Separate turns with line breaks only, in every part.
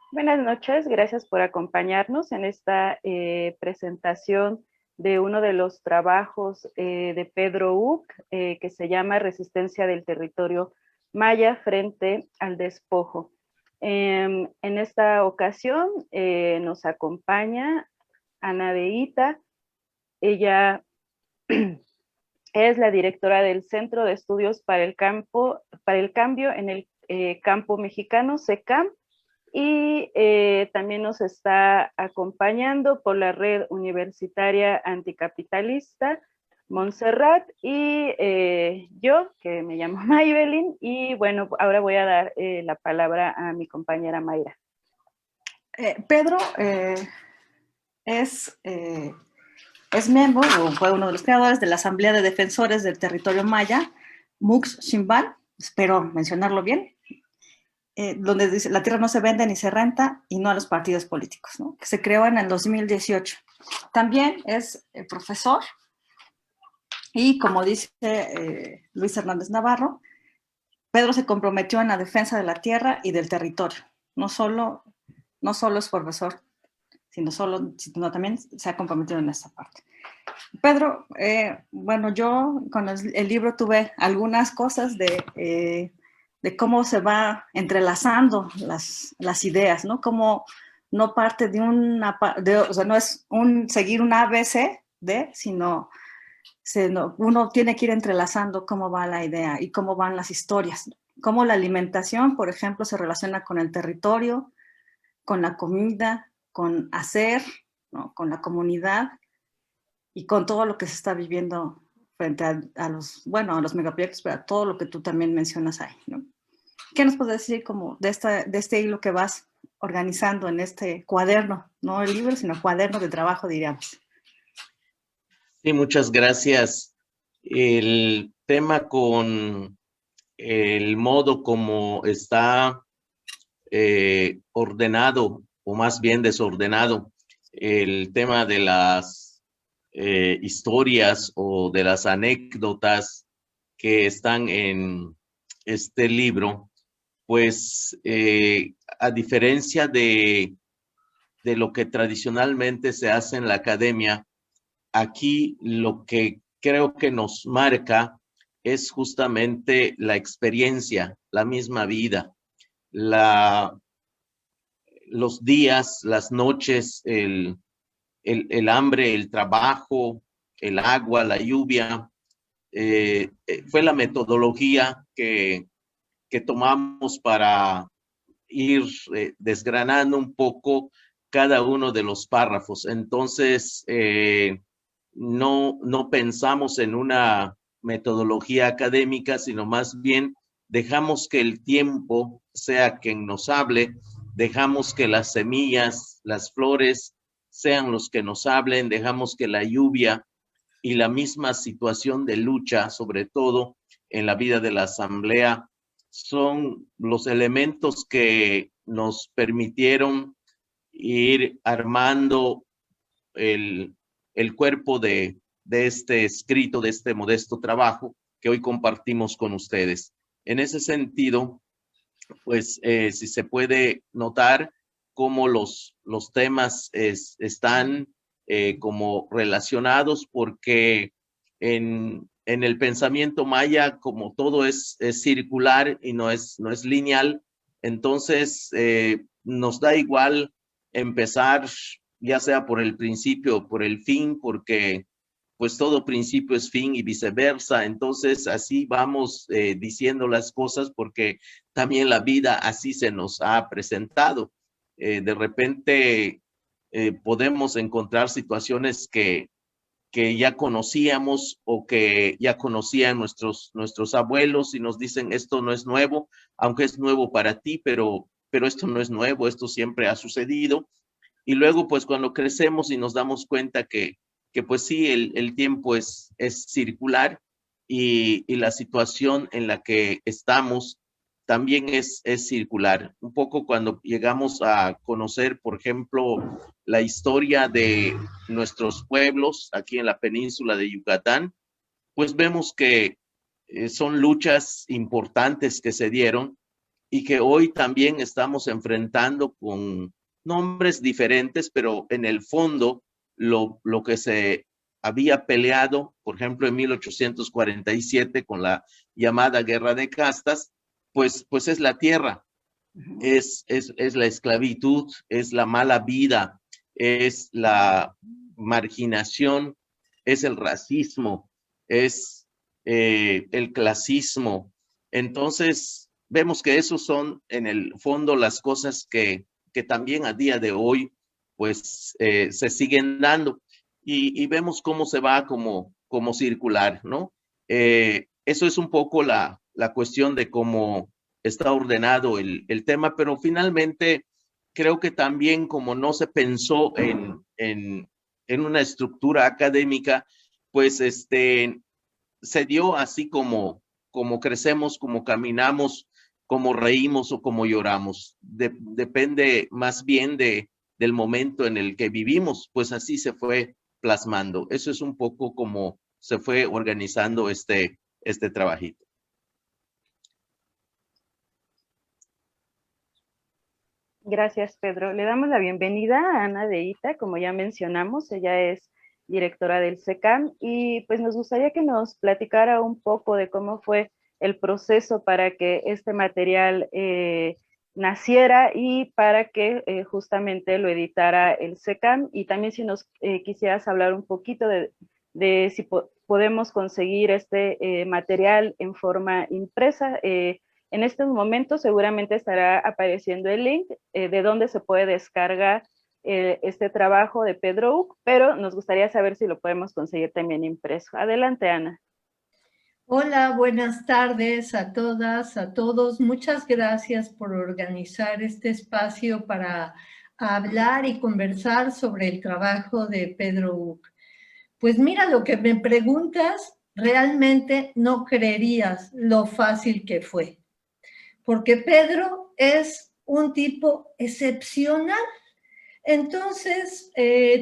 Buenas noches, gracias por acompañarnos en esta presentación de uno de los trabajos de Pedro Uc, que se llama Resistencia del territorio maya frente al despojo. En esta ocasión nos acompaña Ana de Ita. Ella es la directora del Centro de Estudios para el Cambio en el Campo Mexicano, CECAM, y también nos está acompañando por la red universitaria anticapitalista, Montserrat, y yo, que me llamo Maybelline, y bueno, ahora voy a dar la palabra a mi compañera Mayra.
Pedro es miembro, o fue uno de los creadores de la Asamblea de Defensores del Territorio Maya, MUX Ximbal, espero mencionarlo bien, donde dice, la tierra no se vende ni se renta, y no a los partidos políticos, ¿no? Que se creó en el 2018. También es profesor, y como dice Luis Hernández Navarro, Pedro se comprometió en la defensa de la tierra y del territorio. No solo es profesor, sino también se ha comprometido en esta parte. Pedro, bueno, yo con el libro tuve algunas cosas de cómo se va entrelazando las ideas, ¿no? Cómo no parte de o sea, no es seguir un ABC, sino uno tiene que ir entrelazando cómo va la idea y cómo van las historias. Cómo la alimentación, por ejemplo, se relaciona con el territorio, con la comida, con hacer, ¿no? Con la comunidad y con todo lo que se está viviendo frente a los megaproyectos, pero a todo lo que tú también mencionas ahí, ¿no? ¿Qué nos puedes decir como de este hilo que vas organizando en este cuaderno, no el libro, sino cuaderno de trabajo, diríamos?
Sí, muchas gracias. El tema con el modo como está ordenado, o más bien desordenado, el tema de las historias o de las anécdotas que están en este libro, pues a diferencia de lo que tradicionalmente se hace en la academia, aquí lo que creo que nos marca es justamente la experiencia, la misma vida, los días, las noches, el hambre, el trabajo, el agua, la lluvia. Fue la metodología que tomamos para ir desgranando un poco cada uno de los párrafos. Entonces, no pensamos en una metodología académica, sino más bien dejamos que el tiempo sea quien nos hable, dejamos que las semillas, las flores sean los que nos hablen, dejamos que la lluvia y la misma situación de lucha, sobre todo en la vida de la asamblea, son los elementos que nos permitieron ir armando el cuerpo de este escrito, de este modesto trabajo que hoy compartimos con ustedes. En ese sentido, pues si se puede notar cómo los temas están como relacionados, porque en el pensamiento maya, como todo es circular y no es lineal, entonces nos da igual empezar ya sea por el principio o por el fin, porque pues todo principio es fin y viceversa. Entonces así vamos diciendo las cosas porque también la vida así se nos ha presentado. De repente podemos encontrar situaciones que ya conocíamos o que ya conocían nuestros abuelos y nos dicen esto no es nuevo, aunque es nuevo para ti, pero esto no es nuevo, esto siempre ha sucedido. Y luego pues cuando crecemos y nos damos cuenta que pues sí, el tiempo es circular y la situación en la que estamos también es circular. Un poco cuando llegamos a conocer, por ejemplo, la historia de nuestros pueblos aquí en la península de Yucatán, pues vemos que son luchas importantes que se dieron y que hoy también estamos enfrentando con nombres diferentes, pero en el fondo lo que se había peleado, por ejemplo, en 1847 con la llamada Guerra de Castas, pues es la tierra, es la esclavitud, es la mala vida, es la marginación, es el racismo, es el clasismo. Entonces, vemos que esos son en el fondo las cosas que también a día de hoy pues se siguen dando y vemos cómo se va como circular, ¿no? Eso es un poco la cuestión de cómo está ordenado el tema, pero finalmente creo que también como no se pensó en una estructura académica, pues se dio así como crecemos, como caminamos, como reímos o como lloramos. Depende más bien del momento en el que vivimos, pues así se fue plasmando. Eso es un poco como se fue organizando este trabajito.
Gracias, Pedro. Le damos la bienvenida a Ana de Ita, como ya mencionamos, ella es directora del SECAM y pues nos gustaría que nos platicara un poco de cómo fue el proceso para que este material naciera y para que justamente lo editara el SECAM, y también si nos quisieras hablar un poquito de si podemos conseguir este material en forma impresa. En estos momentos seguramente estará apareciendo el link de donde se puede descargar este trabajo de Pedro Uc, pero nos gustaría saber si lo podemos conseguir también impreso. Adelante, Ana.
Hola, buenas tardes a todas, a todos. Muchas gracias por organizar este espacio para hablar y conversar sobre el trabajo de Pedro Uc. Pues mira, lo que me preguntas, realmente no creerías lo fácil que fue, porque Pedro es un tipo excepcional. Entonces,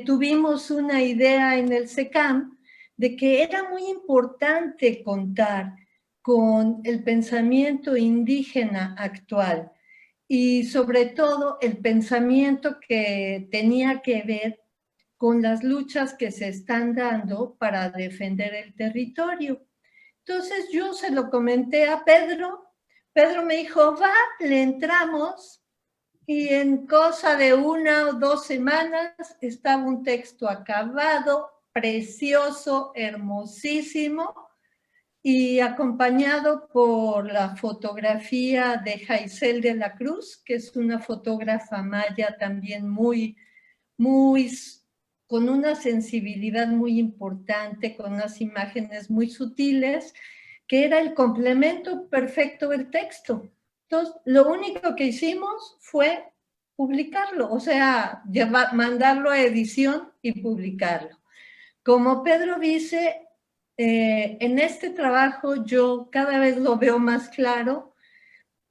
tuvimos una idea en el SECAM de que era muy importante contar con el pensamiento indígena actual y sobre todo el pensamiento que tenía que ver con las luchas que se están dando para defender el territorio. Entonces yo se lo comenté a Pedro, Pedro me dijo, va, le entramos, y en cosa de 1 o 2 semanas estaba un texto acabado, precioso, hermosísimo, y acompañado por la fotografía de Jaisel de la Cruz, que es una fotógrafa maya también con una sensibilidad muy importante, con unas imágenes muy sutiles, que era el complemento perfecto del texto. Entonces, lo único que hicimos fue publicarlo, o sea, mandarlo a edición y publicarlo. Como Pedro dice, en este trabajo yo cada vez lo veo más claro,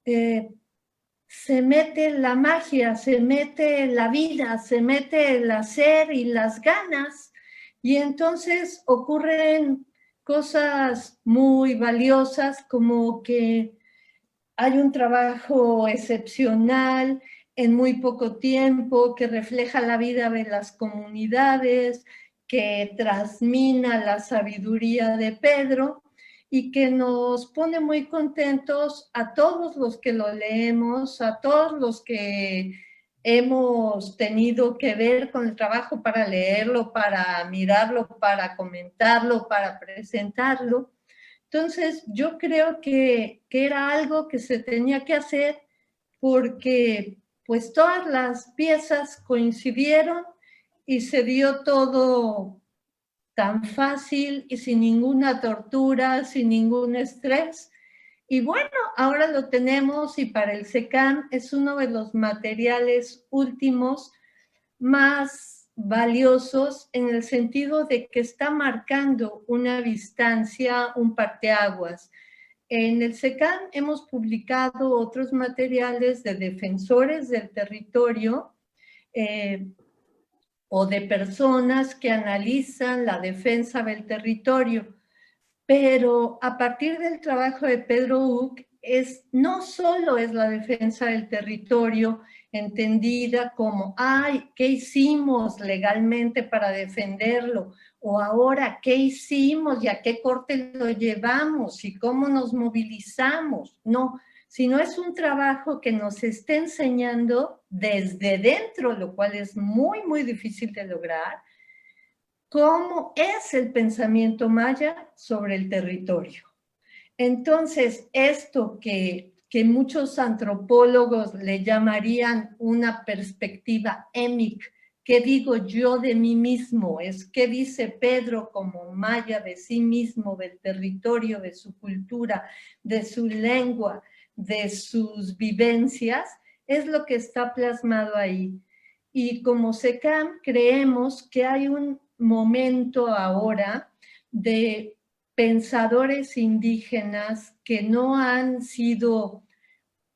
se mete la magia, se mete la vida, se mete el hacer y las ganas, y entonces ocurren cosas muy valiosas, como que hay un trabajo excepcional en muy poco tiempo que refleja la vida de las comunidades, que transmina la sabiduría de Pedro y que nos pone muy contentos a todos los que lo leemos, a todos los que hemos tenido que ver con el trabajo para leerlo, para mirarlo, para comentarlo, para presentarlo. Entonces, yo creo que era algo que se tenía que hacer porque pues todas las piezas coincidieron y se dio todo tan fácil y sin ninguna tortura, sin ningún estrés. Y bueno, ahora lo tenemos y para el SECAM es uno de los materiales últimos más valiosos en el sentido de que está marcando una distancia, un parteaguas. En el SECAM hemos publicado otros materiales de defensores del territorio o de personas que analizan la defensa del territorio, pero a partir del trabajo de Pedro Uc, no solo es la defensa del territorio entendida como, ay, ¿qué hicimos legalmente para defenderlo? O ahora, ¿qué hicimos y a qué corte lo llevamos y cómo nos movilizamos? No, sino es un trabajo que nos está enseñando desde dentro, lo cual es muy, muy difícil de lograr, cómo es el pensamiento maya sobre el territorio. Entonces, esto que muchos antropólogos le llamarían una perspectiva émic, ¿qué digo yo de mí mismo? Es qué dice Pedro como maya de sí mismo, del territorio, de su cultura, de su lengua, de sus vivencias, es lo que está plasmado ahí. Y como SECAM creemos que hay un momento ahora de pensadores indígenas que no han sido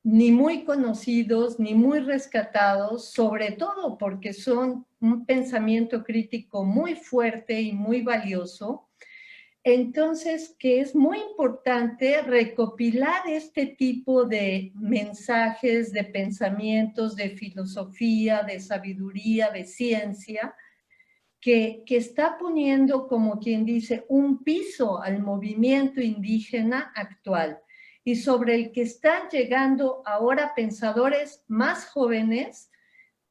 ni muy conocidos ni muy rescatados, sobre todo porque son un pensamiento crítico muy fuerte y muy valioso. Entonces, que es muy importante recopilar este tipo de mensajes, de pensamientos, de filosofía, de sabiduría, de ciencia, que está poniendo, como quien dice, un piso al movimiento indígena actual y sobre el que están llegando ahora pensadores más jóvenes,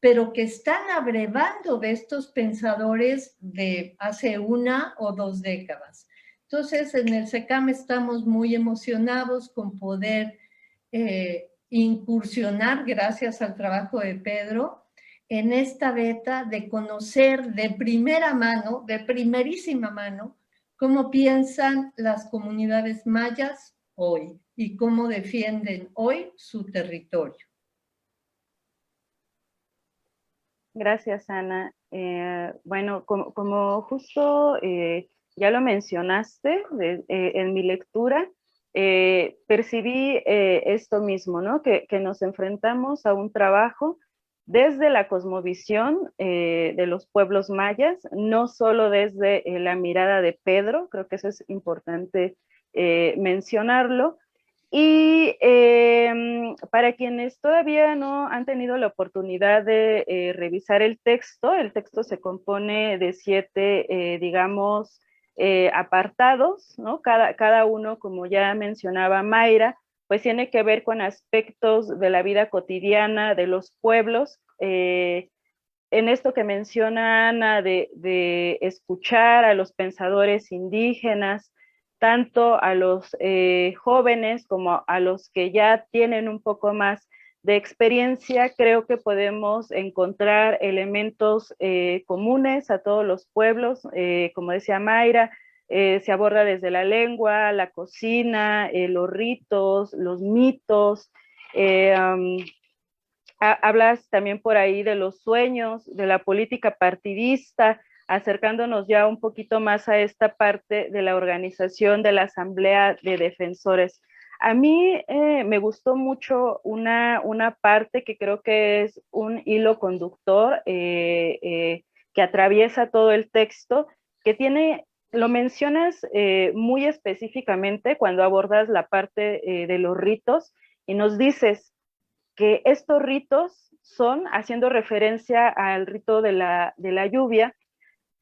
pero que están abrevando de estos pensadores de hace 1 o 2 décadas. Entonces, en el SECAM estamos muy emocionados con poder incursionar, gracias al trabajo de Pedro, en esta beta de conocer de primera mano, de primerísima mano, cómo piensan las comunidades mayas hoy y cómo defienden hoy su territorio.
Gracias, Ana. Bueno, como justo ya lo mencionaste en mi lectura, percibí esto mismo, ¿no? Que nos enfrentamos a un trabajo desde la cosmovisión de los pueblos mayas, no solo desde la mirada de Pedro, creo que eso es importante mencionarlo. Y para quienes todavía no han tenido la oportunidad de revisar el texto se compone de 7, digamos, apartados, ¿no? Cada uno, como ya mencionaba Mayra, pues tiene que ver con aspectos de la vida cotidiana de los pueblos. En esto que menciona Ana de escuchar a los pensadores indígenas, tanto a los jóvenes como a los que ya tienen un poco más de experiencia, creo que podemos encontrar elementos comunes a todos los pueblos. Como decía Mayra, se aborda desde la lengua, la cocina, los ritos, los mitos. Hablas también por ahí de los sueños, de la política partidista, acercándonos ya un poquito más a esta parte de la organización de la Asamblea de Defensores. A mí me gustó mucho una parte que creo que es un hilo conductor que atraviesa todo el texto, que tiene, lo mencionas muy específicamente cuando abordas la parte de los ritos y nos dices que estos ritos son, haciendo referencia al rito de la lluvia,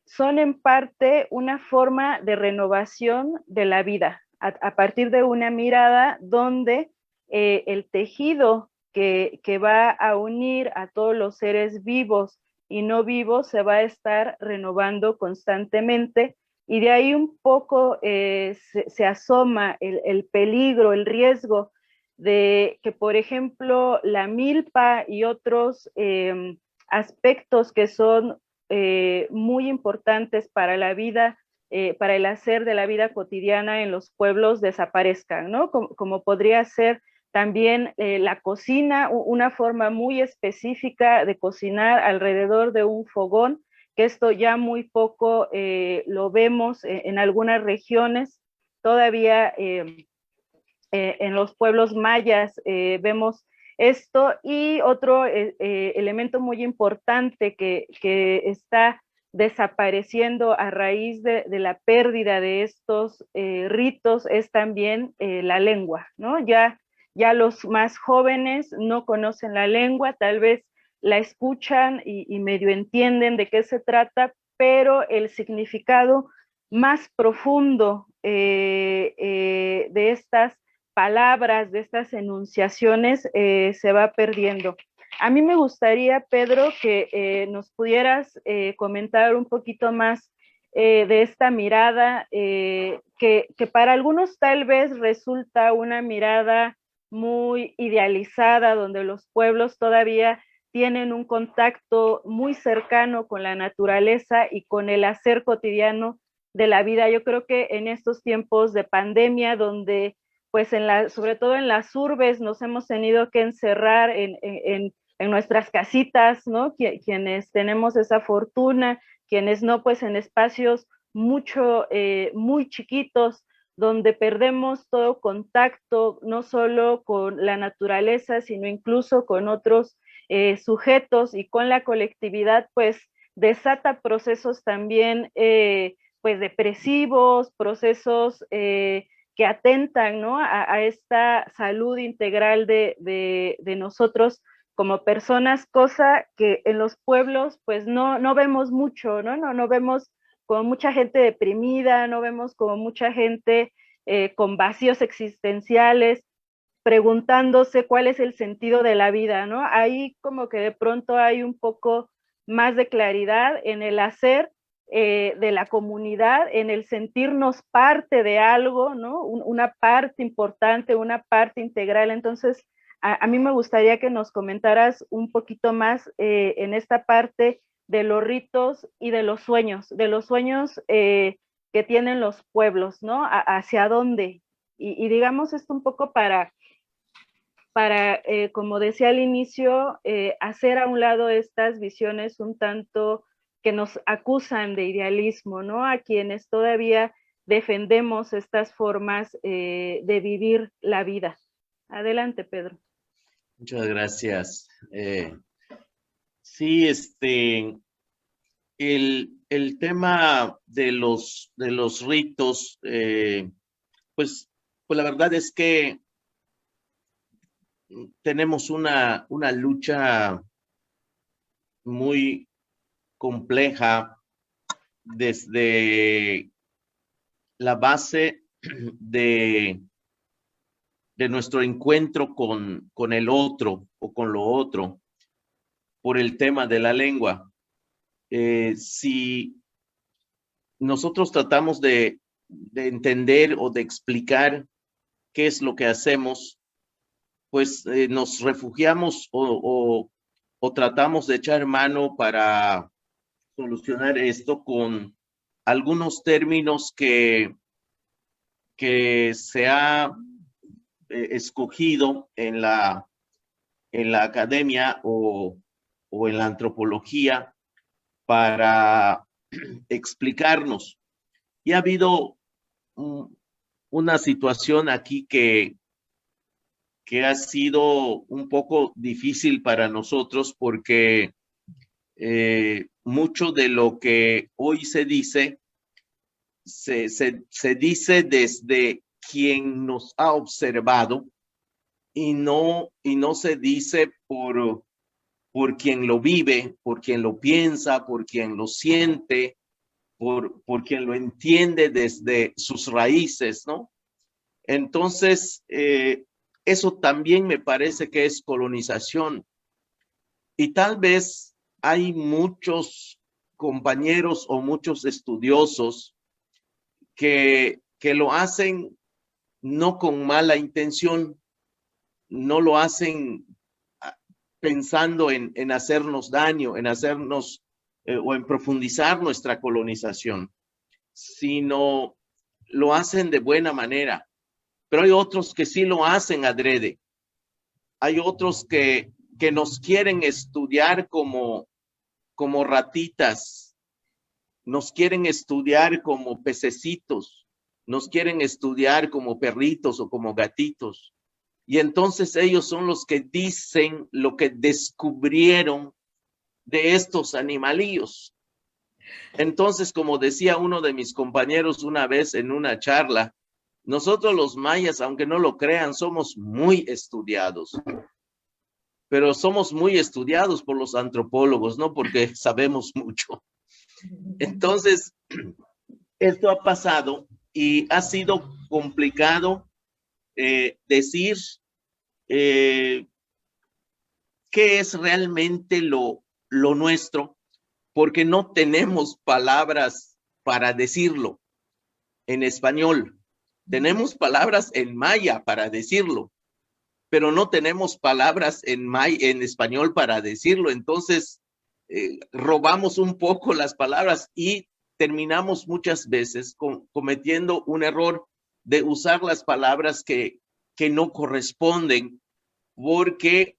son en parte una forma de renovación de la vida, a partir de una mirada donde el tejido que va a unir a todos los seres vivos y no vivos se va a estar renovando constantemente, y de ahí un poco se asoma el peligro, el riesgo de que, por ejemplo, la milpa y otros aspectos que son muy importantes para la vida, para el hacer de la vida cotidiana en los pueblos desaparezcan, ¿no? Como podría ser también la cocina, una forma muy específica de cocinar alrededor de un fogón, que esto ya muy poco lo vemos en algunas regiones. Todavía en los pueblos mayas vemos esto. Y otro elemento muy importante que está desapareciendo a raíz de la pérdida de estos ritos es también la lengua, ¿no? Ya ya los más jóvenes no conocen la lengua, tal vez la escuchan y medio entienden de qué se trata, pero el significado más profundo de estas palabras, de estas enunciaciones, se va perdiendo. A mí me gustaría, Pedro, que nos pudieras comentar un poquito más de esta mirada, que para algunos tal vez resulta una mirada muy idealizada, donde los pueblos todavía tienen un contacto muy cercano con la naturaleza y con el hacer cotidiano de la vida. Yo creo que en estos tiempos de pandemia, donde pues sobre todo en las urbes nos hemos tenido que encerrar en nuestras casitas, ¿no? Quienes tenemos esa fortuna, quienes no, pues en espacios muy chiquitos, donde perdemos todo contacto, no solo con la naturaleza, sino incluso con otros sujetos y con la colectividad, pues desata procesos también pues depresivos, procesos que atentan, ¿no? a esta salud integral de nosotros como personas, cosa que en los pueblos pues no vemos mucho, no vemos como mucha gente deprimida, no vemos como mucha gente con vacíos existenciales, preguntándose cuál es el sentido de la vida, ¿no? Ahí como que de pronto hay un poco más de claridad en el hacer de la comunidad, en el sentirnos parte de algo, ¿no? Una parte importante, una parte integral. Entonces, a mí me gustaría que nos comentaras un poquito más en esta parte de los ritos y de los sueños que tienen los pueblos, ¿no? Hacia dónde. Y digamos esto un poco para como decía al inicio, hacer a un lado estas visiones un tanto que nos acusan de idealismo, ¿no? A quienes todavía defendemos estas formas de vivir la vida. Adelante, Pedro.
Muchas gracias. Sí, el tema de los ritos, pues la verdad es que tenemos una lucha muy compleja desde la base de nuestro encuentro con el otro o con lo otro por el tema de la lengua. Si nosotros tratamos de entender o de explicar qué es lo que hacemos, pues nos refugiamos o tratamos de echar mano para solucionar esto con algunos términos que se ha escogido en la academia o en la antropología para explicarnos. Y ha habido una situación aquí que ha sido un poco difícil para nosotros porque mucho de lo que hoy se dice, se dice desde quien nos ha observado y no se dice por quien lo vive, por quien lo piensa, por quien lo siente, por quien lo entiende desde sus raíces, ¿no? Entonces, eso también me parece que es colonización. Y tal vez hay muchos compañeros o muchos estudiosos que lo hacen no con mala intención, no lo hacen pensando en hacernos daño, en hacernos o en profundizar nuestra colonización, sino lo hacen de buena manera. Pero hay otros que sí lo hacen adrede. Hay otros que nos quieren estudiar como ratitas, nos quieren estudiar como pececitos, nos quieren estudiar como perritos o como gatitos. Y entonces ellos son los que dicen lo que descubrieron de estos animalillos. Entonces, como decía uno de mis compañeros una vez en una charla, Nosotros los mayas, aunque no lo crean, somos muy estudiados. Pero somos muy estudiados por los antropólogos, no porque sabemos mucho. Entonces, esto ha pasado y ha sido complicado decir qué es realmente lo nuestro, porque no tenemos palabras para decirlo en español. Tenemos palabras en maya para decirlo, pero no tenemos palabras en español para decirlo. Entonces, robamos un poco las palabras y terminamos muchas veces cometiendo un error de usar las palabras que no corresponden, porque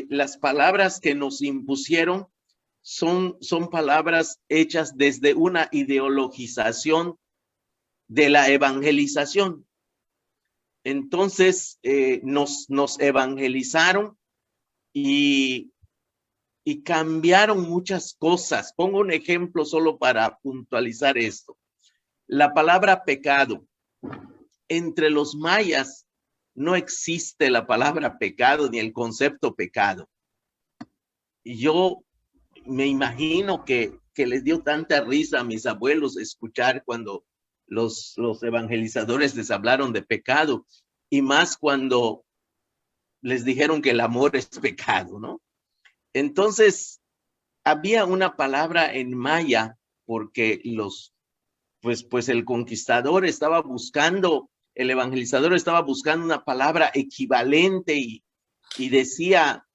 las palabras que nos impusieron son palabras hechas desde una ideologización de la evangelización. Entonces nos evangelizaron y cambiaron muchas cosas. Pongo un ejemplo solo para puntualizar esto. La palabra pecado. Entre los mayas no existe la palabra pecado ni el concepto pecado. Y yo me imagino que les dio tanta risa a mis abuelos escuchar cuando los evangelizadores les hablaron de pecado, y más cuando les dijeron que el amor es pecado, ¿no? Entonces, había una palabra en maya porque pues el conquistador estaba buscando, el evangelizador estaba buscando una palabra equivalente y decía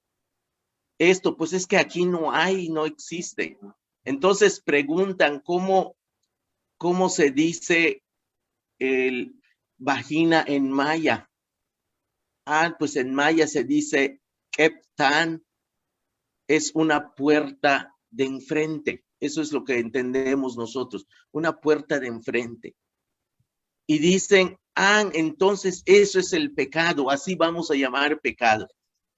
esto, pues es que aquí no hay, no existe. Entonces preguntan cómo se dice el vagina en maya. Pues en maya se dice Keptan, es una puerta de enfrente. Eso es lo que entendemos nosotros, una puerta de enfrente. Y dicen, entonces eso es el pecado, así vamos a llamar pecado.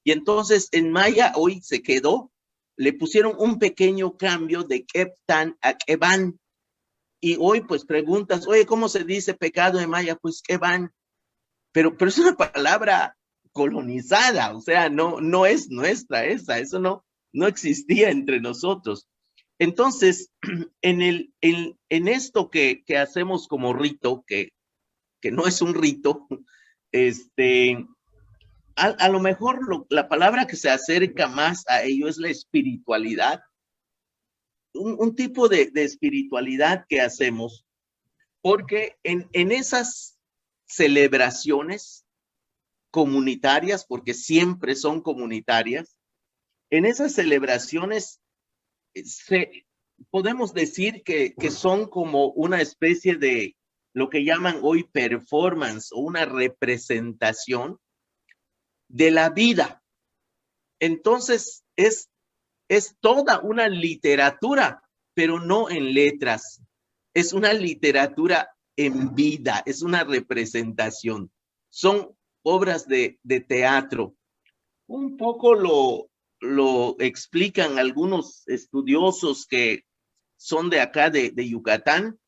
Y entonces en maya hoy se quedó, le pusieron un pequeño cambio de Keptan a Keban. Y hoy pues preguntas, oye, ¿cómo se dice pecado en maya? Pues Keban. Pero es una palabra colonizada, o sea, no es nuestra esa, eso no existía entre nosotros. Entonces, en esto que hacemos como rito, que no es un rito, a lo mejor la palabra que se acerca más a ello es la espiritualidad, un tipo de espiritualidad que hacemos, porque en esas celebraciones comunitarias, porque siempre son comunitarias, en esas celebraciones podemos decir que son como una especie de lo que llaman hoy performance o una representación de la vida. Entonces es toda una literatura, pero no en letras. Es una literatura en vida, es una representación. Son obras de teatro. Un poco lo explican algunos estudiosos que son de acá de Yucatán,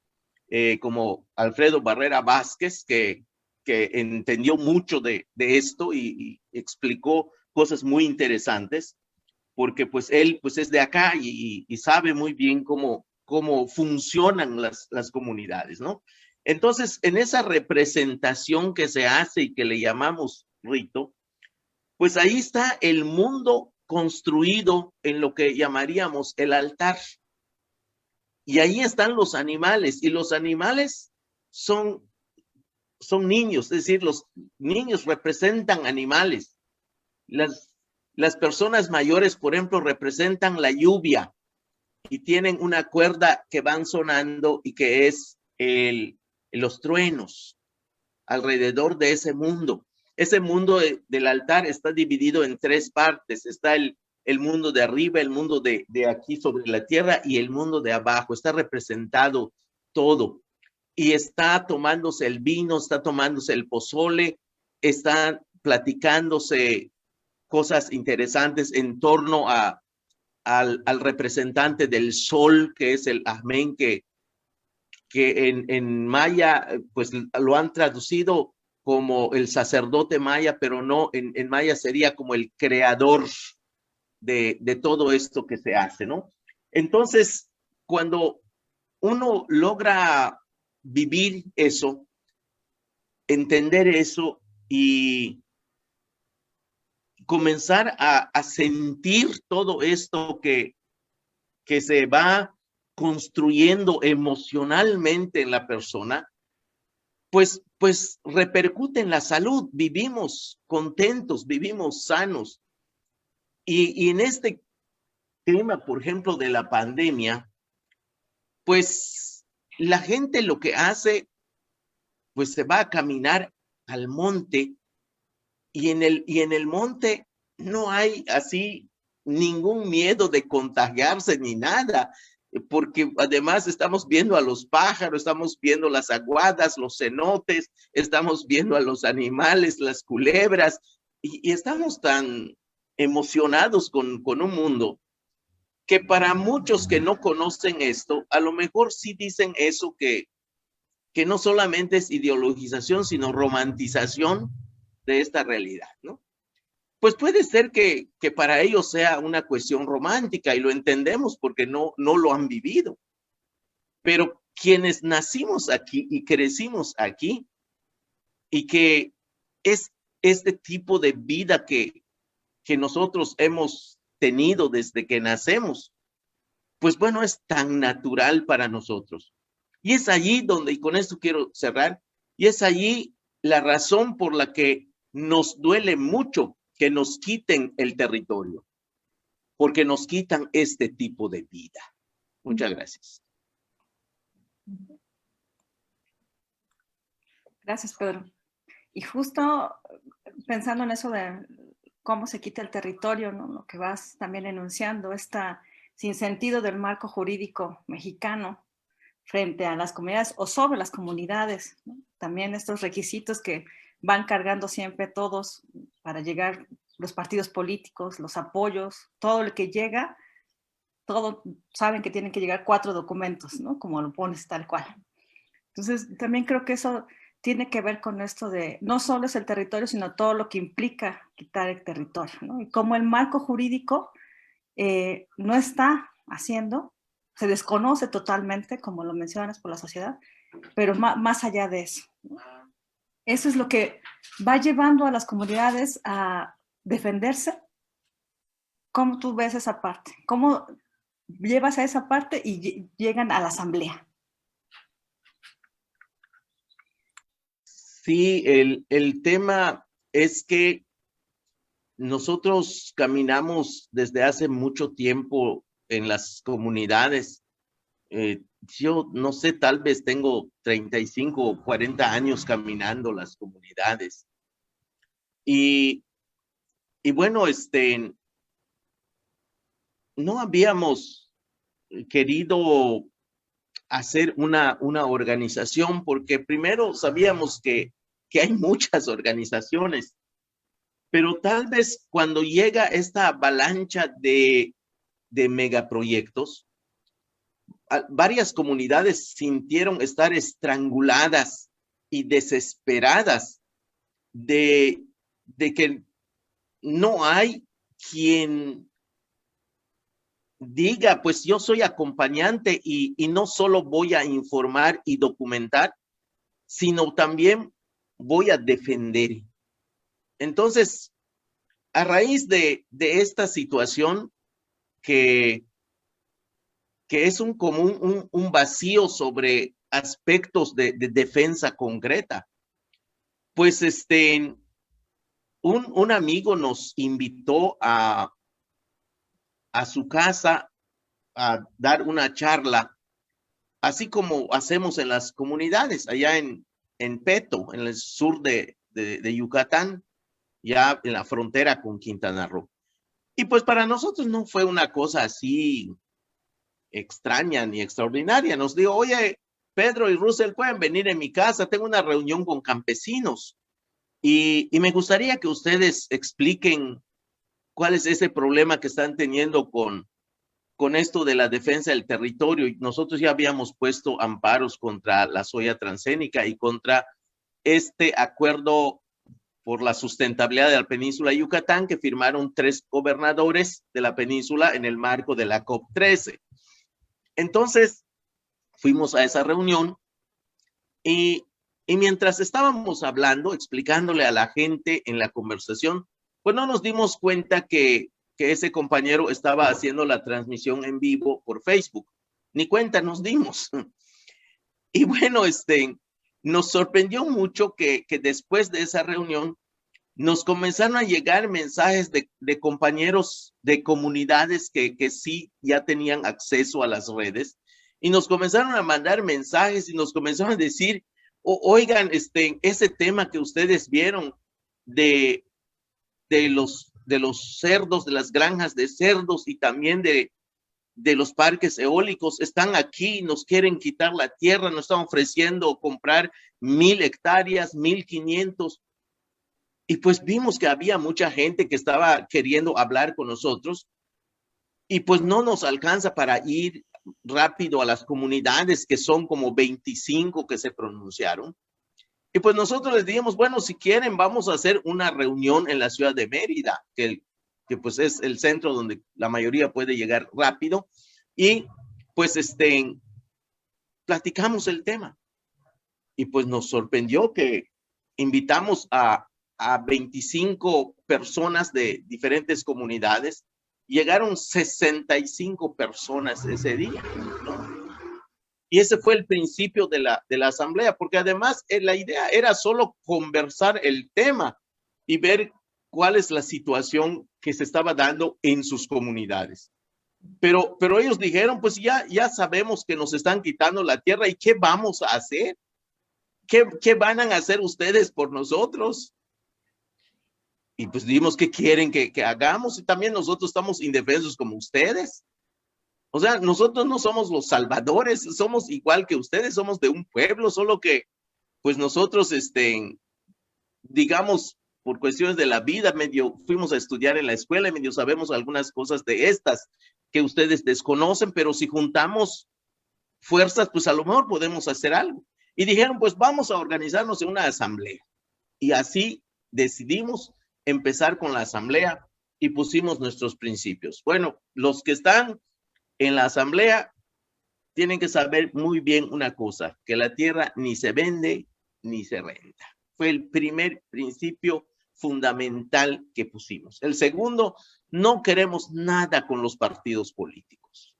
como Alfredo Barrera Vázquez, que entendió mucho de esto y explicó cosas muy interesantes, porque pues él pues es de acá y sabe muy bien cómo funcionan las comunidades, ¿no? Entonces, en esa representación que se hace y que le llamamos rito, pues ahí está el mundo construido en lo que llamaríamos el altar. Y ahí están los animales, y los animales son niños, es decir, los niños representan animales. Las personas mayores, por ejemplo, representan la lluvia y tienen una cuerda que van sonando y que es los truenos alrededor de ese mundo. Ese mundo del altar está dividido en tres partes. Está el mundo de arriba, el mundo de aquí sobre la tierra y el mundo de abajo. Está representado todo. Y está tomándose el vino, está tomándose el pozole, está platicándose cosas interesantes en torno al representante del sol, que es el Ahmen, que que en maya, pues lo han traducido como el sacerdote maya, pero no, en maya sería como el creador de todo esto que se hace, ¿no? Entonces, cuando uno logra vivir eso, entender eso y comenzar a sentir todo esto que se va construyendo emocionalmente en la persona, pues repercute en la salud. Vivimos contentos, vivimos sanos. Y en este tema, por ejemplo, de la pandemia, pues la gente lo que hace, pues se va a caminar al monte y en el monte no hay así ningún miedo de contagiarse ni nada, porque además estamos viendo a los pájaros, estamos viendo las aguadas, los cenotes, estamos viendo a los animales, las culebras, y estamos tan emocionados con un mundo que para muchos que no conocen esto, a lo mejor sí dicen eso que no solamente es ideologización, sino romantización de esta realidad, ¿no? Pues puede ser que para ellos sea una cuestión romántica y lo entendemos porque no lo han vivido. Pero quienes nacimos aquí y crecimos aquí y que es este tipo de vida que nosotros hemos tenido desde que nacemos, pues bueno, es tan natural para nosotros. Y es allí donde, y con esto quiero cerrar, y es allí la razón por la que nos duele mucho que nos quiten el territorio, porque nos quitan este tipo de vida. Muchas gracias.
Gracias, Pedro. Y justo pensando en eso de cómo se quita el territorio, ¿no? Lo que vas también enunciando, esta sinsentido del marco jurídico mexicano frente a las comunidades o sobre las comunidades, ¿no? También estos requisitos que van cargando siempre todos para llegar los partidos políticos, los apoyos, todo lo que llega, todo saben que tienen que llegar 4 documentos, ¿no? Como lo pones tal cual. Entonces, también creo que eso tiene que ver con esto de, no solo es el territorio, sino todo lo que implica quitar el territorio, ¿no? Y como el marco jurídico no está haciendo, se desconoce totalmente, como lo mencionas, por la sociedad, pero más allá de eso, ¿no? Eso es lo que va llevando a las comunidades a defenderse. ¿Cómo tú ves esa parte? ¿Cómo llevas a esa parte y llegan a la asamblea?
Sí, el tema es que nosotros caminamos desde hace mucho tiempo en las comunidades. Yo no sé, tal vez tengo 35 o 40 años caminando las comunidades. Y bueno, no habíamos querido hacer una organización porque primero sabíamos que hay muchas organizaciones, pero tal vez cuando llega esta avalancha de megaproyectos, varias comunidades sintieron estar estranguladas y desesperadas de que no hay quien diga, pues yo soy acompañante y no solo voy a informar y documentar, sino también voy a defender. Entonces, a raíz de esta situación que es un vacío sobre aspectos de defensa concreta, pues un amigo nos invitó a su casa a dar una charla, así como hacemos en las comunidades, allá en Peto, en el sur de Yucatán, ya en la frontera con Quintana Roo. Y pues para nosotros no fue una cosa así extraña ni extraordinaria. Nos dijo, oye, Pedro y Russell, pueden venir en mi casa, tengo una reunión con campesinos y me gustaría que ustedes expliquen cuál es ese problema que están teniendo con con esto de la defensa del territorio. Nosotros ya habíamos puesto amparos contra la soya transgénica y contra este acuerdo por la sustentabilidad de la península de Yucatán que firmaron 3 gobernadores de la península en el marco de la COP13. Entonces, fuimos a esa reunión y mientras estábamos hablando, explicándole a la gente en la conversación, pues no nos dimos cuenta que ese compañero estaba haciendo la transmisión en vivo por Facebook. Ni cuenta nos dimos. Y bueno, nos sorprendió mucho que después de esa reunión nos comenzaron a llegar mensajes de compañeros de comunidades que sí ya tenían acceso a las redes y nos comenzaron a mandar mensajes y nos comenzaron a decir, oigan, ese tema que ustedes vieron de los cerdos, de las granjas de cerdos y también de los parques eólicos, están aquí, nos quieren quitar la tierra, nos están ofreciendo comprar 1,000 hectáreas, 1,500. Y pues vimos que había mucha gente que estaba queriendo hablar con nosotros y pues no nos alcanza para ir rápido a las comunidades, que son como 25 que se pronunciaron. Y pues nosotros les dijimos, bueno, si quieren vamos a hacer una reunión en la ciudad de Mérida, que pues es el centro donde la mayoría puede llegar rápido. Y pues platicamos el tema. Y pues nos sorprendió que invitamos a 25 personas de diferentes comunidades. Llegaron 65 personas ese día, ¿no? Y ese fue el principio de la asamblea, porque además la idea era solo conversar el tema y ver cuál es la situación que se estaba dando en sus comunidades. Pero ellos dijeron, pues ya sabemos que nos están quitando la tierra y ¿qué vamos a hacer? ¿Qué van a hacer ustedes por nosotros? Y pues dijimos, ¿qué quieren que hagamos? Y también nosotros estamos indefensos como ustedes. O sea, nosotros no somos los salvadores, somos igual que ustedes, somos de un pueblo, solo que pues nosotros, digamos, por cuestiones de la vida, medio fuimos a estudiar en la escuela y medio sabemos algunas cosas de estas que ustedes desconocen, pero si juntamos fuerzas, pues a lo mejor podemos hacer algo. Y dijeron, pues vamos a organizarnos en una asamblea. Y así decidimos empezar con la asamblea y pusimos nuestros principios. Bueno, los que están en la asamblea tienen que saber muy bien una cosa, que la tierra ni se vende ni se renta. Fue el primer principio fundamental que pusimos. El segundo, no queremos nada con los partidos políticos.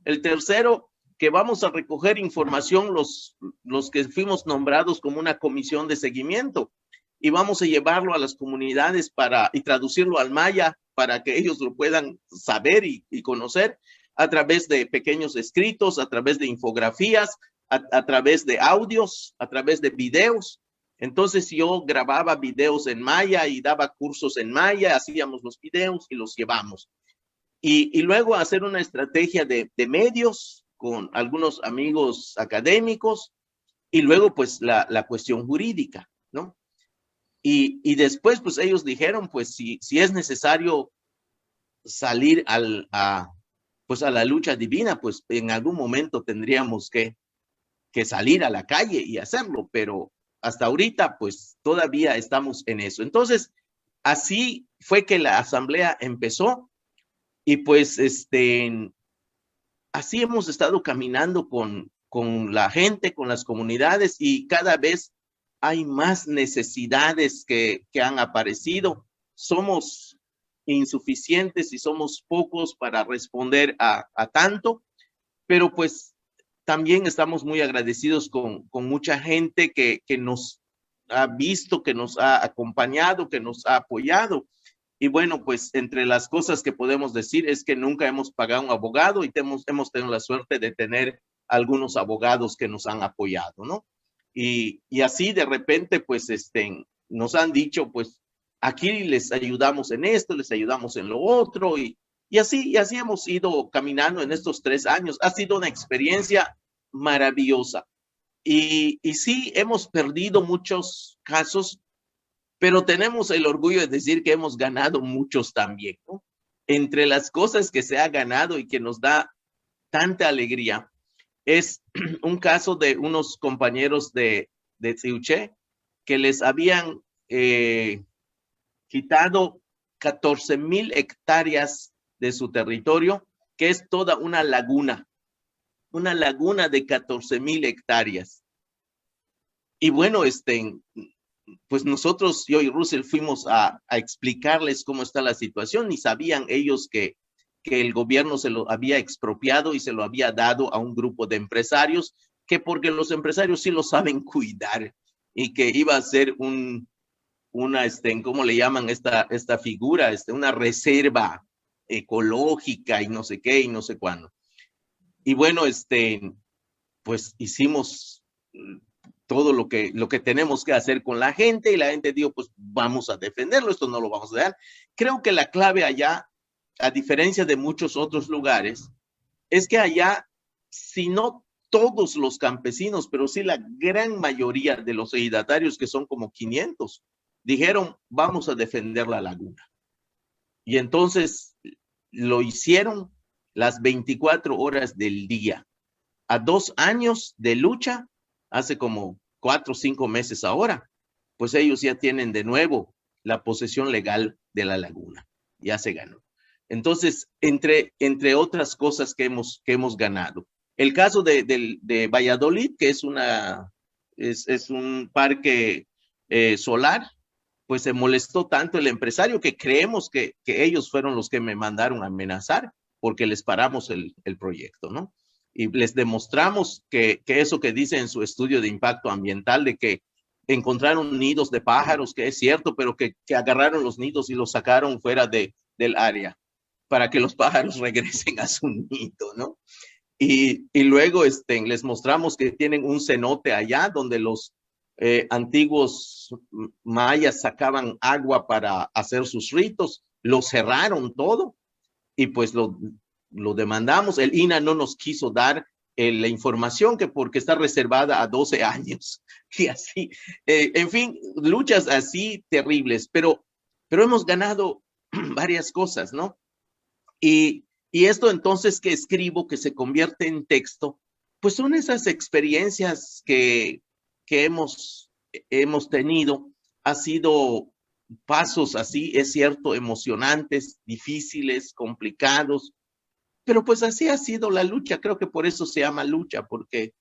El tercero, que vamos a recoger información los que fuimos nombrados como una comisión de seguimiento y vamos a llevarlo a las comunidades y traducirlo al maya para que ellos lo puedan saber y conocer a través de pequeños escritos, a través de infografías, a través de audios, a través de videos. Entonces yo grababa videos en maya y daba cursos en maya, hacíamos los videos y los llevamos. Y luego hacer una estrategia de medios con algunos amigos académicos y luego pues la cuestión jurídica, ¿no? Y después pues ellos dijeron pues si es necesario salir pues a la lucha divina, pues en algún momento tendríamos que salir a la calle y hacerlo, pero hasta ahorita pues todavía estamos en eso. Entonces, así fue que la asamblea empezó y pues así hemos estado caminando con la gente, con las comunidades y cada vez hay más necesidades que han aparecido. Somos insuficientes y somos pocos para responder a tanto, pero pues también estamos muy agradecidos con mucha gente que nos ha visto, que nos ha acompañado, que nos ha apoyado. Y bueno, pues entre las cosas que podemos decir es que nunca hemos pagado un abogado y hemos tenido la suerte de tener algunos abogados que nos han apoyado, ¿no? Y así de repente, pues nos han dicho, pues aquí les ayudamos en esto, les ayudamos en lo otro y así hemos ido caminando en estos 3 años. Ha sido una experiencia maravillosa. Y sí, hemos perdido muchos casos, pero tenemos el orgullo de decir que hemos ganado muchos también, ¿no? entre las cosas que se ha ganado y que nos da tanta alegría, es un caso de unos compañeros de Tsiuché que les habían quitado 14,000 hectáreas de su territorio, que es toda una laguna de 14,000 hectáreas. Y bueno, pues nosotros, yo y Russell, fuimos a explicarles cómo está la situación, y sabían ellos que el gobierno se lo había expropiado y se lo había dado a un grupo de empresarios, que porque los empresarios sí lo saben cuidar, y que iba a ser una, ¿cómo le llaman esta figura? Una reserva ecológica y no sé qué y no sé cuándo. Y bueno, pues hicimos todo lo que tenemos que hacer con la gente, y la gente dijo, pues vamos a defenderlo, esto no lo vamos a dar. Creo que la clave allá, a diferencia de muchos otros lugares, es que allá, si no todos los campesinos, pero sí la gran mayoría de los ejidatarios, que son como 500, dijeron, vamos a defender la laguna. Y entonces lo hicieron las 24 horas del día. A 2 años de lucha, hace como 4 o 5 meses ahora, pues ellos ya tienen de nuevo la posesión legal de la laguna. Ya se ganó. Entonces, entre otras cosas que hemos ganado. El caso de Valladolid, que es un parque solar, pues se molestó tanto el empresario que creemos que ellos fueron los que me mandaron a amenazar, porque les paramos el proyecto, ¿no? Y les demostramos que eso que dice en su estudio de impacto ambiental, de que encontraron nidos de pájaros, que es cierto, pero que agarraron los nidos y los sacaron fuera del área para que los pájaros regresen a su nido, ¿no? Y luego les mostramos que tienen un cenote allá donde los antiguos mayas sacaban agua para hacer sus ritos, lo cerraron todo, y pues lo demandamos. El INAH no nos quiso dar la información, que porque está reservada a 12 años, y así, en fin, luchas así terribles, pero hemos ganado varias cosas, ¿no? Y esto entonces que escribo, que se convierte en texto, pues son esas experiencias que hemos tenido. Ha sido pasos así, es cierto, emocionantes, difíciles, complicados, pero pues así ha sido la lucha. Creo que por eso se llama lucha, porque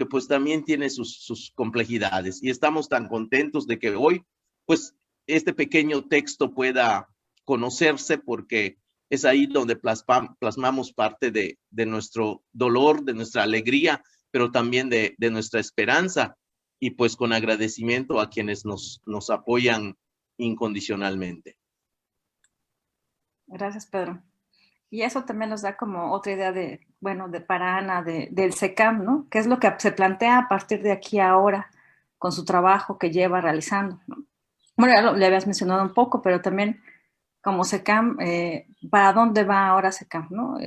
pues también tiene sus complejidades, y estamos tan contentos de que hoy pues este pequeño texto pueda conocerse, porque es ahí donde plasmamos parte de nuestro dolor, de nuestra alegría, pero también de nuestra esperanza, y pues con agradecimiento a quienes nos apoyan incondicionalmente.
Gracias, Pedro. Y eso también nos da como otra idea para Ana, del SECAM, ¿no? ¿Qué es lo que se plantea a partir de aquí a ahora con su trabajo que lleva realizando, ¿no? Bueno, ya le habías mencionado un poco, pero también como SECAM, ¿para dónde va ahora SECAM, no?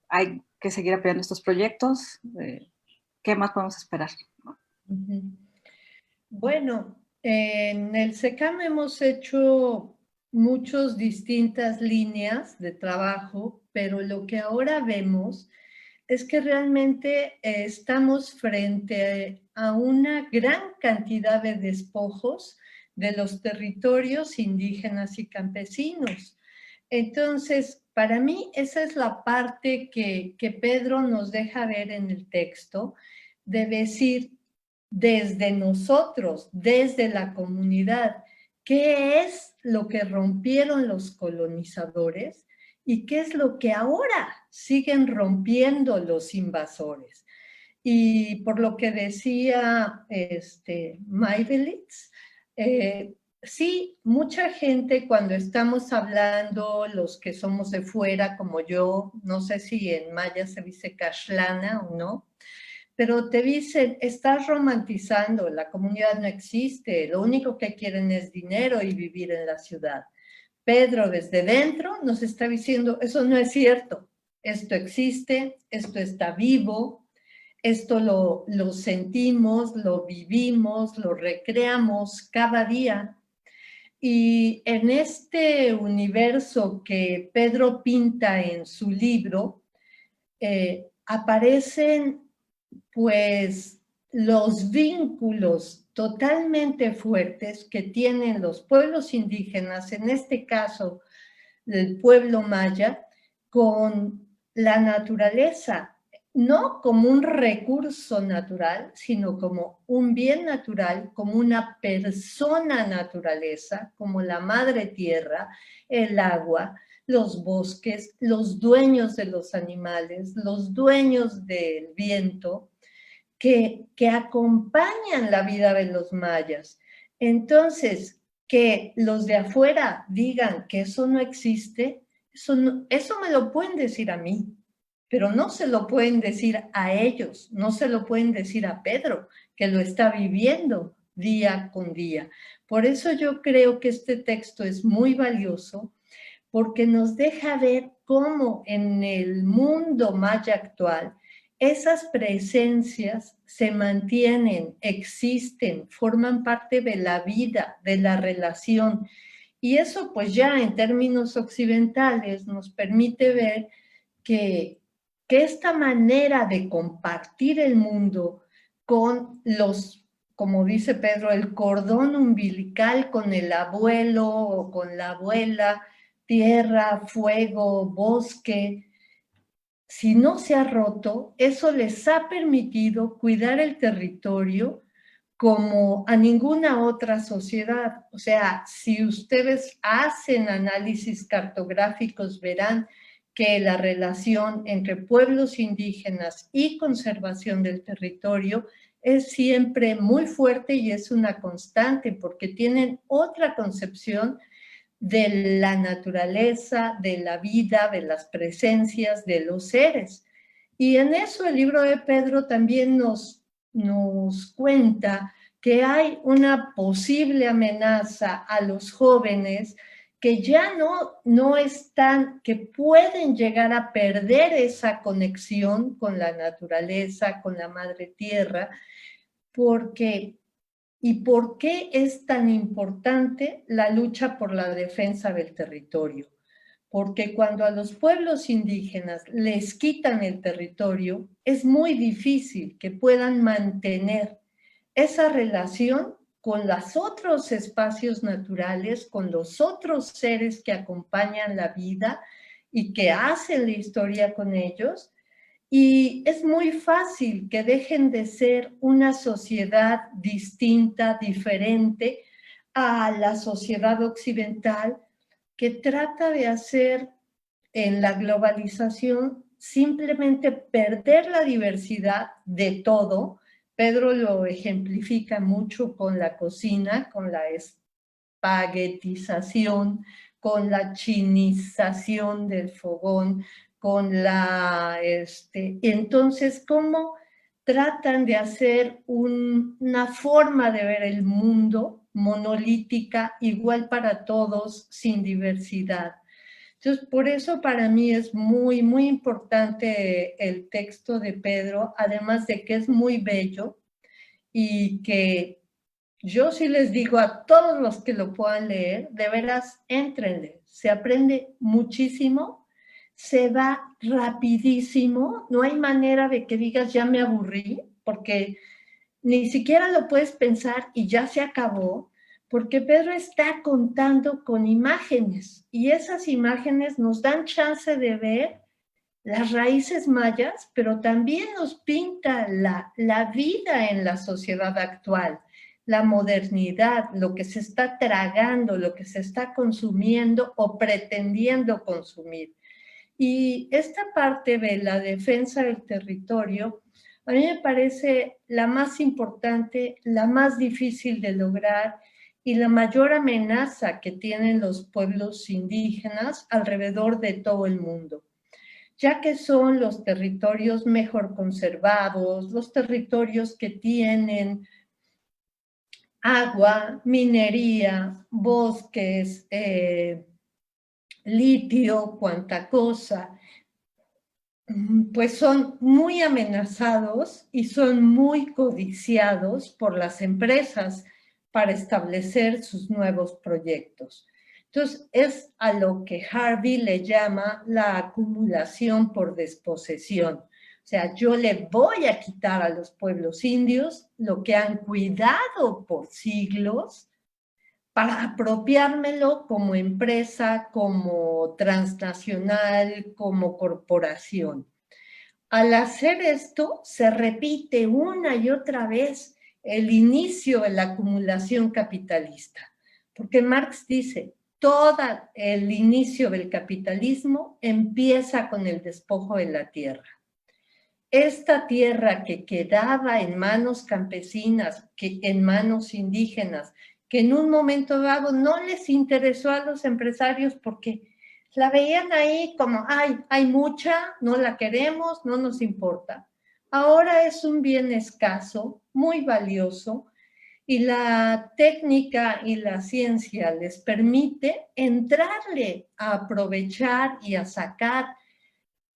Hay que seguir apoyando estos proyectos. ¿Qué más podemos esperar?
Bueno, en el SECAM hemos hecho muchas distintas líneas de trabajo, pero lo que ahora vemos es que realmente estamos frente a una gran cantidad de despojos de los territorios indígenas y campesinos. Entonces, para mí esa es la parte que Pedro nos deja ver en el texto, de decir desde nosotros, desde la comunidad, qué es lo que rompieron los colonizadores y qué es lo que ahora siguen rompiendo los invasores. Y por lo que decía Meiwelitz, sí, mucha gente cuando estamos hablando, los que somos de fuera, como yo, no sé si en maya se dice cashlana o no, pero te dicen, estás romantizando, la comunidad no existe, lo único que quieren es dinero y vivir en la ciudad. Pedro desde dentro nos está diciendo, eso no es cierto, esto existe, esto está vivo, esto lo sentimos, lo vivimos, lo recreamos cada día. Y en este universo que Pedro pinta en su libro, aparecen pues los vínculos totalmente fuertes que tienen los pueblos indígenas, en este caso el pueblo maya, con la naturaleza, no como un recurso natural, sino como un bien natural, como una persona naturaleza, como la madre tierra, el agua, los bosques, los dueños de los animales, los dueños del viento, que acompañan la vida de los mayas. Entonces, que los de afuera digan que eso no existe, eso me lo pueden decir a mí, pero no se lo pueden decir a ellos, no se lo pueden decir a Pedro, que lo está viviendo día con día. Por eso yo creo que este texto es muy valioso, porque nos deja ver cómo en el mundo maya actual esas presencias se mantienen, existen, forman parte de la vida, de la relación. Y eso pues ya en términos occidentales nos permite ver que esta manera de compartir el mundo con los, como dice Pedro, el cordón umbilical con el abuelo o con la abuela, tierra, fuego, bosque, si no se ha roto, eso les ha permitido cuidar el territorio como a ninguna otra sociedad. O sea, si ustedes hacen análisis cartográficos, verán que la relación entre pueblos indígenas y conservación del territorio es siempre muy fuerte y es una constante porque tienen otra concepción de la naturaleza, de la vida, de las presencias, de los seres. Y en eso el libro de Pedro también nos cuenta que hay una posible amenaza a los jóvenes que ya no están, que pueden llegar a perder esa conexión con la naturaleza, con la madre tierra, porque ¿y por qué es tan importante la lucha por la defensa del territorio? Porque cuando a los pueblos indígenas les quitan el territorio, es muy difícil que puedan mantener esa relación con los otros espacios naturales, con los otros seres que acompañan la vida y que hacen la historia con ellos. Y es muy fácil que dejen de ser una sociedad distinta, diferente a la sociedad occidental que trata de hacer en la globalización simplemente perder la diversidad de todo. Pedro lo ejemplifica mucho con la cocina, con la espaguetización, con la chinización del fogón, con la, entonces, ¿cómo tratan de hacer una forma de ver el mundo monolítica, igual para todos, sin diversidad? Entonces, por eso para mí es muy, muy importante el texto de Pedro, además de que es muy bello y que yo sí les digo a todos los que lo puedan leer, de veras, éntrenle, se aprende muchísimo, se va rapidísimo, no hay manera de que digas ya me aburrí, porque ni siquiera lo puedes pensar y ya se acabó, porque Pedro está contando con imágenes y esas imágenes nos dan chance de ver las raíces mayas, pero también nos pinta la vida en la sociedad actual, la modernidad, lo que se está tragando, lo que se está consumiendo o pretendiendo consumir. Y esta parte de la defensa del territorio, a mí me parece la más importante, la más difícil de lograr y la mayor amenaza que tienen los pueblos indígenas alrededor de todo el mundo, ya que son los territorios mejor conservados, los territorios que tienen agua, minería, bosques, litio, cuanta cosa, pues son muy amenazados y son muy codiciados por las empresas para establecer sus nuevos proyectos. Entonces, es a lo que Harvey le llama la acumulación por desposesión. O sea, yo le voy a quitar a los pueblos indios lo que han cuidado por siglos para apropiármelo como empresa, como transnacional, como corporación. Al hacer esto, se repite una y otra vez el inicio de la acumulación capitalista. Porque Marx dice, todo el inicio del capitalismo empieza con el despojo de la tierra. Esta tierra que quedaba en manos campesinas, que en manos indígenas, que en un momento dado no les interesó a los empresarios porque la veían ahí como, ay, hay mucha, no la queremos, no nos importa. Ahora es un bien escaso, muy valioso, y la técnica y la ciencia les permite entrarle a aprovechar y a sacar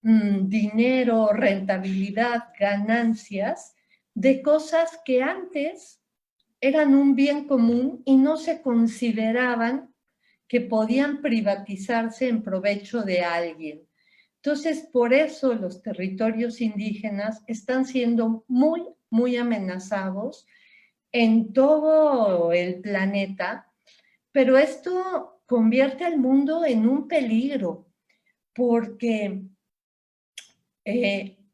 dinero, rentabilidad, ganancias de cosas que antes eran un bien común y no se consideraban que podían privatizarse en provecho de alguien. Entonces, por eso los territorios indígenas están siendo muy, muy amenazados en todo el planeta, pero esto convierte al mundo en un peligro, porque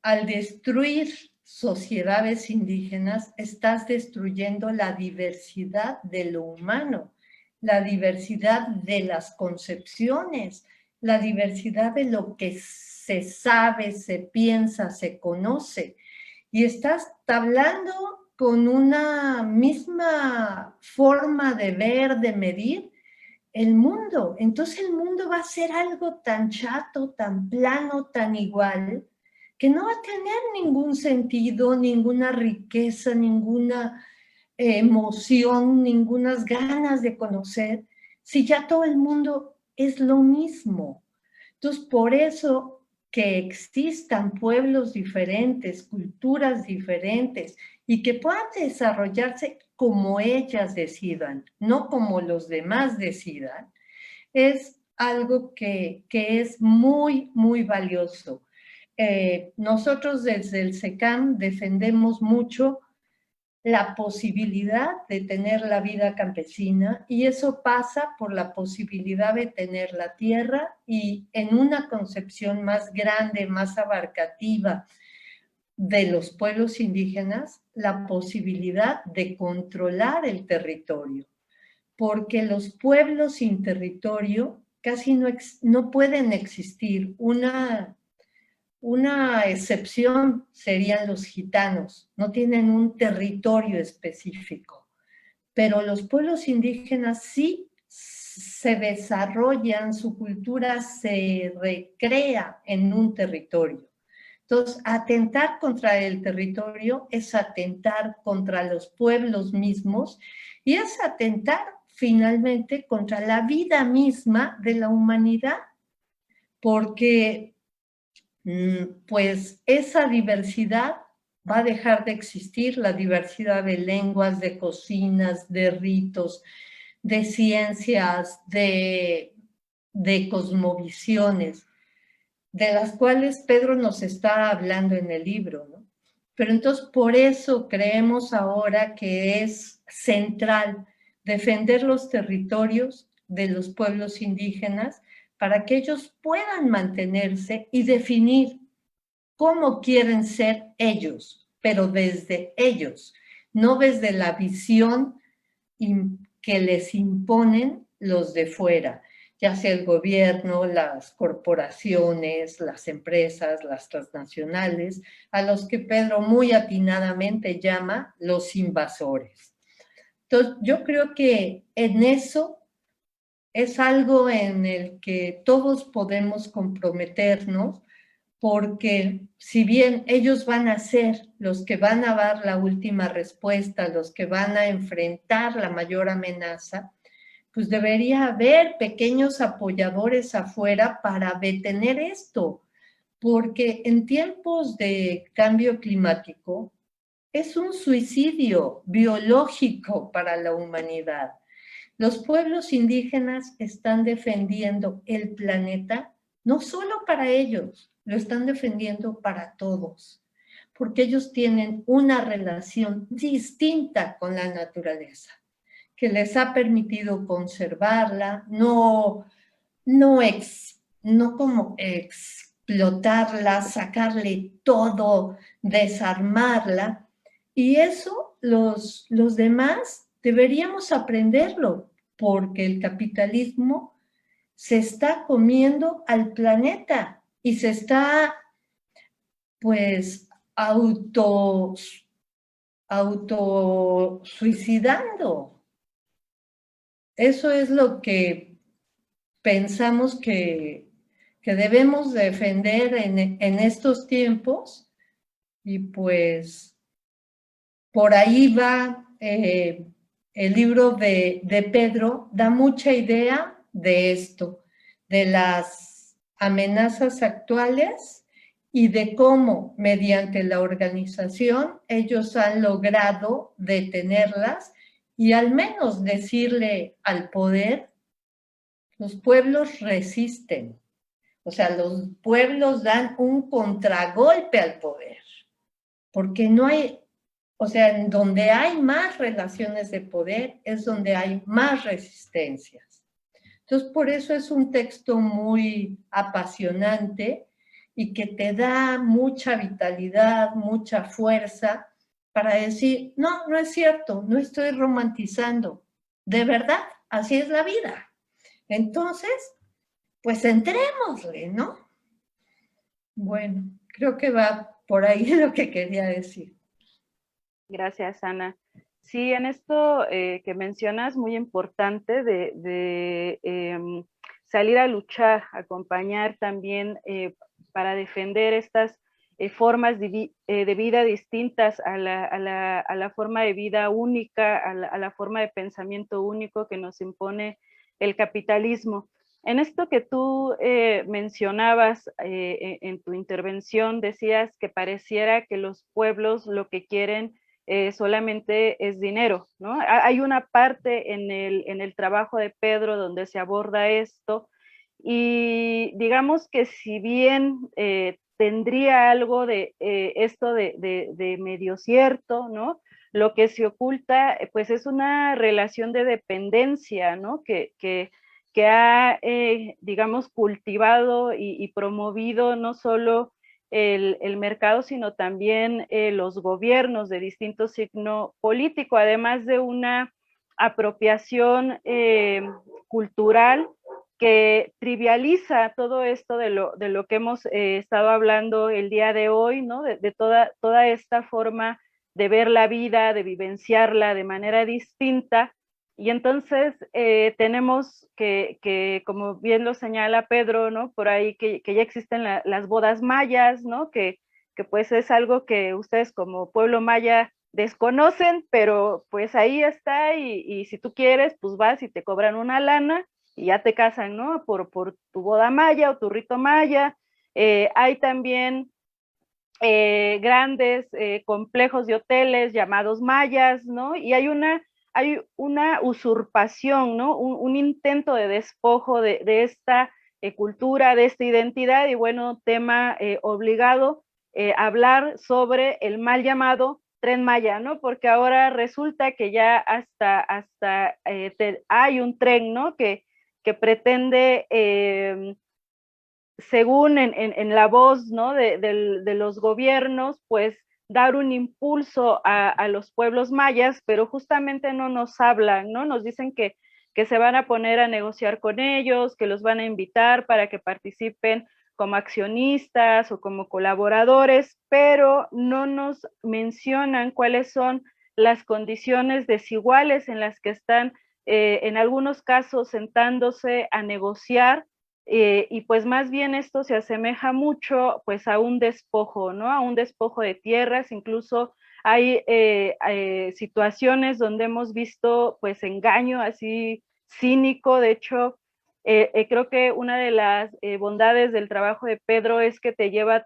al destruir sociedades indígenas, estás destruyendo la diversidad de lo humano, la diversidad de las concepciones, la diversidad de lo que se sabe, se piensa, se conoce. Y estás hablando con una misma forma de ver, de medir el mundo. Entonces el mundo va a ser algo tan chato, tan plano, tan igual, que no va a tener ningún sentido, ninguna riqueza, ninguna emoción, ningunas ganas de conocer, si ya todo el mundo es lo mismo. Entonces, por eso que existan pueblos diferentes, culturas diferentes, y que puedan desarrollarse como ellas decidan, no como los demás decidan, es algo que es muy, muy valioso. Nosotros desde el SECAM defendemos mucho la posibilidad de tener la vida campesina, y eso pasa por la posibilidad de tener la tierra y en una concepción más grande, más abarcativa de los pueblos indígenas, la posibilidad de controlar el territorio, porque los pueblos sin territorio casi no pueden existir. Una excepción serían los gitanos, no tienen un territorio específico, pero los pueblos indígenas sí se desarrollan, su cultura se recrea en un territorio. Entonces, atentar contra el territorio es atentar contra los pueblos mismos y es atentar finalmente contra la vida misma de la humanidad, porque pues esa diversidad va a dejar de existir, la diversidad de lenguas, de cocinas, de ritos, de ciencias, de cosmovisiones, de las cuales Pedro nos está hablando en el libro, ¿no? Pero entonces por eso creemos ahora que es central defender los territorios de los pueblos indígenas para que ellos puedan mantenerse y definir cómo quieren ser ellos, pero desde ellos, no desde la visión que les imponen los de fuera, ya sea el gobierno, las corporaciones, las empresas, las transnacionales, a los que Pedro muy atinadamente llama los invasores. Entonces, yo creo que en eso es algo en el que todos podemos comprometernos, porque si bien ellos van a ser los que van a dar la última respuesta, los que van a enfrentar la mayor amenaza, pues debería haber pequeños apoyadores afuera para detener esto, porque en tiempos de cambio climático, es un suicidio biológico para la humanidad. Los pueblos indígenas están defendiendo el planeta, no solo para ellos, lo están defendiendo para todos, porque ellos tienen una relación distinta con la naturaleza, que les ha permitido conservarla, no como explotarla, sacarle todo, desarmarla. Y eso los demás deberíamos aprenderlo, porque el capitalismo se está comiendo al planeta y se está, pues, auto suicidando. Eso es lo que pensamos que debemos defender en estos tiempos, y pues por ahí va el libro de Pedro, da mucha idea de esto, de las amenazas actuales y de cómo mediante la organización ellos han logrado detenerlas y al menos decirle al poder: los pueblos resisten. O sea, los pueblos dan un contragolpe al poder, porque no hay, o sea, en donde hay más relaciones de poder es donde hay más resistencias. Entonces, por eso es un texto muy apasionante y que te da mucha vitalidad, mucha fuerza para decir: no, no es cierto, no estoy romantizando, de verdad, así es la vida. Entonces, pues entrémosle, ¿no? Bueno, creo que va por ahí lo que quería decir.
Gracias, Ana. Sí, en esto que mencionas, muy importante salir a luchar, acompañar también para defender estas formas de vida distintas a la forma de vida única, a la forma de pensamiento único que nos impone el capitalismo. En esto que tú mencionabas en tu intervención, decías que pareciera que los pueblos lo que quieren solamente es dinero, ¿no? Hay una parte en el trabajo de Pedro donde se aborda esto y digamos que si bien tendría algo de esto de medio cierto, ¿no? Lo que se oculta, pues es una relación de dependencia, ¿no? Que ha, digamos, cultivado y promovido no solo el mercado, sino también los gobiernos de distinto signo político, además de una apropiación cultural que trivializa todo esto de lo que hemos estado hablando el día de hoy, ¿no? De toda esta forma de ver la vida, de vivenciarla de manera distinta. Y entonces tenemos que, como bien lo señala Pedro, ¿no? Por ahí que ya existen las bodas mayas, ¿no? Que pues es algo que ustedes como pueblo maya desconocen, pero pues ahí está y si tú quieres, pues vas y te cobran una lana y ya te casan, ¿no? Por tu boda maya o tu rito maya. Hay también grandes complejos de hoteles llamados mayas, ¿no? Y hay una usurpación, ¿no? Un intento de despojo de esta cultura, de esta identidad, y bueno, tema obligado, hablar sobre el mal llamado Tren Maya, ¿no? Porque ahora resulta que ya hasta hay un tren, ¿no? Que pretende según en la voz, ¿no? de los gobiernos, pues dar un impulso a los pueblos mayas, pero justamente no nos hablan, ¿no? Nos dicen que se van a poner a negociar con ellos, que los van a invitar para que participen como accionistas o como colaboradores, pero no nos mencionan cuáles son las condiciones desiguales en las que están, en algunos casos, sentándose a negociar. Y pues más bien esto se asemeja mucho pues a un despojo, ¿no? A un despojo de tierras, incluso hay situaciones donde hemos visto pues engaño así cínico. De hecho, creo que una de las bondades del trabajo de Pedro es que te lleva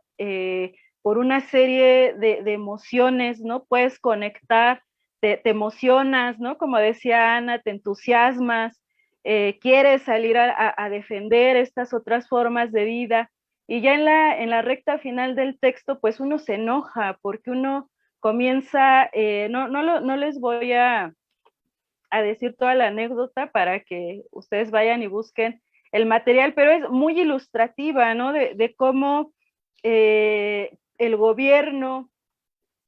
por una serie de emociones, ¿no? Puedes conectar, te emocionas, ¿no? Como decía Ana, te entusiasmas, quieres salir a defender estas otras formas de vida. Y ya en la recta final del texto, pues uno se enoja porque uno comienza, no les voy a decir toda la anécdota para que ustedes vayan y busquen el material, pero es muy ilustrativa, ¿no? De cómo el gobierno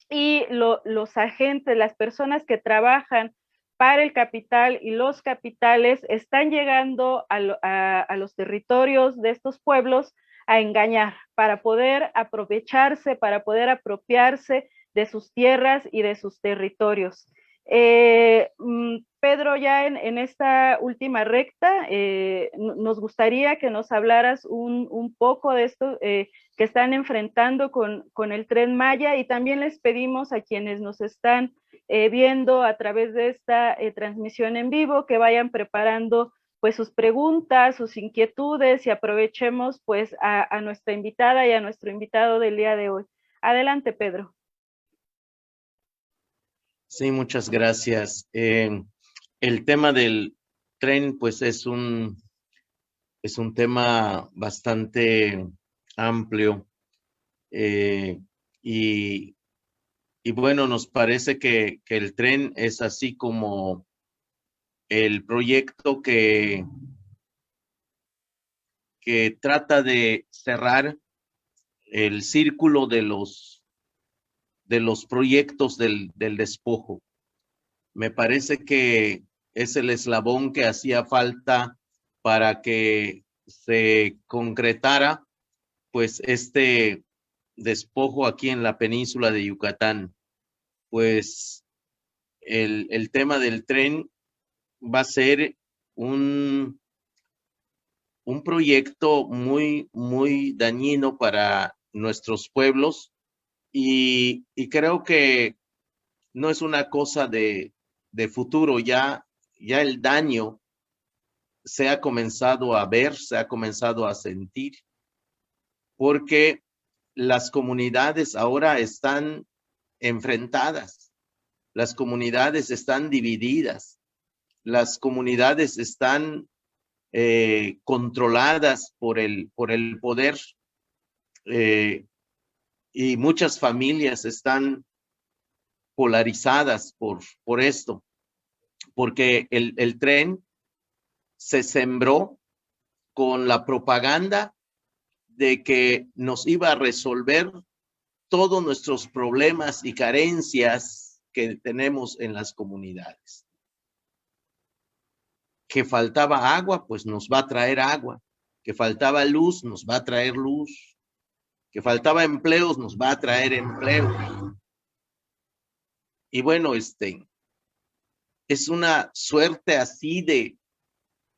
y los agentes, las personas que trabajan para el capital y los capitales están llegando a los territorios de estos pueblos a engañar para poder aprovecharse, para poder apropiarse de sus tierras y de sus territorios. Pedro, ya en esta última recta, nos gustaría que nos hablaras un poco de esto que están enfrentando con el Tren Maya, y también les pedimos a quienes nos están viendo a través de esta transmisión en vivo que vayan preparando pues sus preguntas, sus inquietudes, y aprovechemos pues a nuestra invitada y a nuestro invitado del día de hoy. Adelante, Pedro.
Sí, muchas gracias. El tema del tren, pues es un tema bastante amplio, y bueno, nos parece que el tren es así como el proyecto que trata de cerrar el círculo de los proyectos del despojo. Me parece que es el eslabón que hacía falta para que se concretara pues este despojo aquí en la península de Yucatán. Pues el tema del tren va a ser un proyecto muy, muy dañino para nuestros pueblos, y creo que no es una cosa de futuro, ya el daño se ha comenzado a ver, se ha comenzado a sentir, porque las comunidades ahora están enfrentadas, las comunidades están divididas, las comunidades están controladas por el poder, y muchas familias están polarizadas por esto, porque el tren se sembró con la propaganda de que nos iba a resolver todos nuestros problemas y carencias que tenemos en las comunidades. Que faltaba agua, pues nos va a traer agua. Que faltaba luz, nos va a traer luz. Que faltaba empleos, nos va a traer empleos. Y bueno, es una suerte así de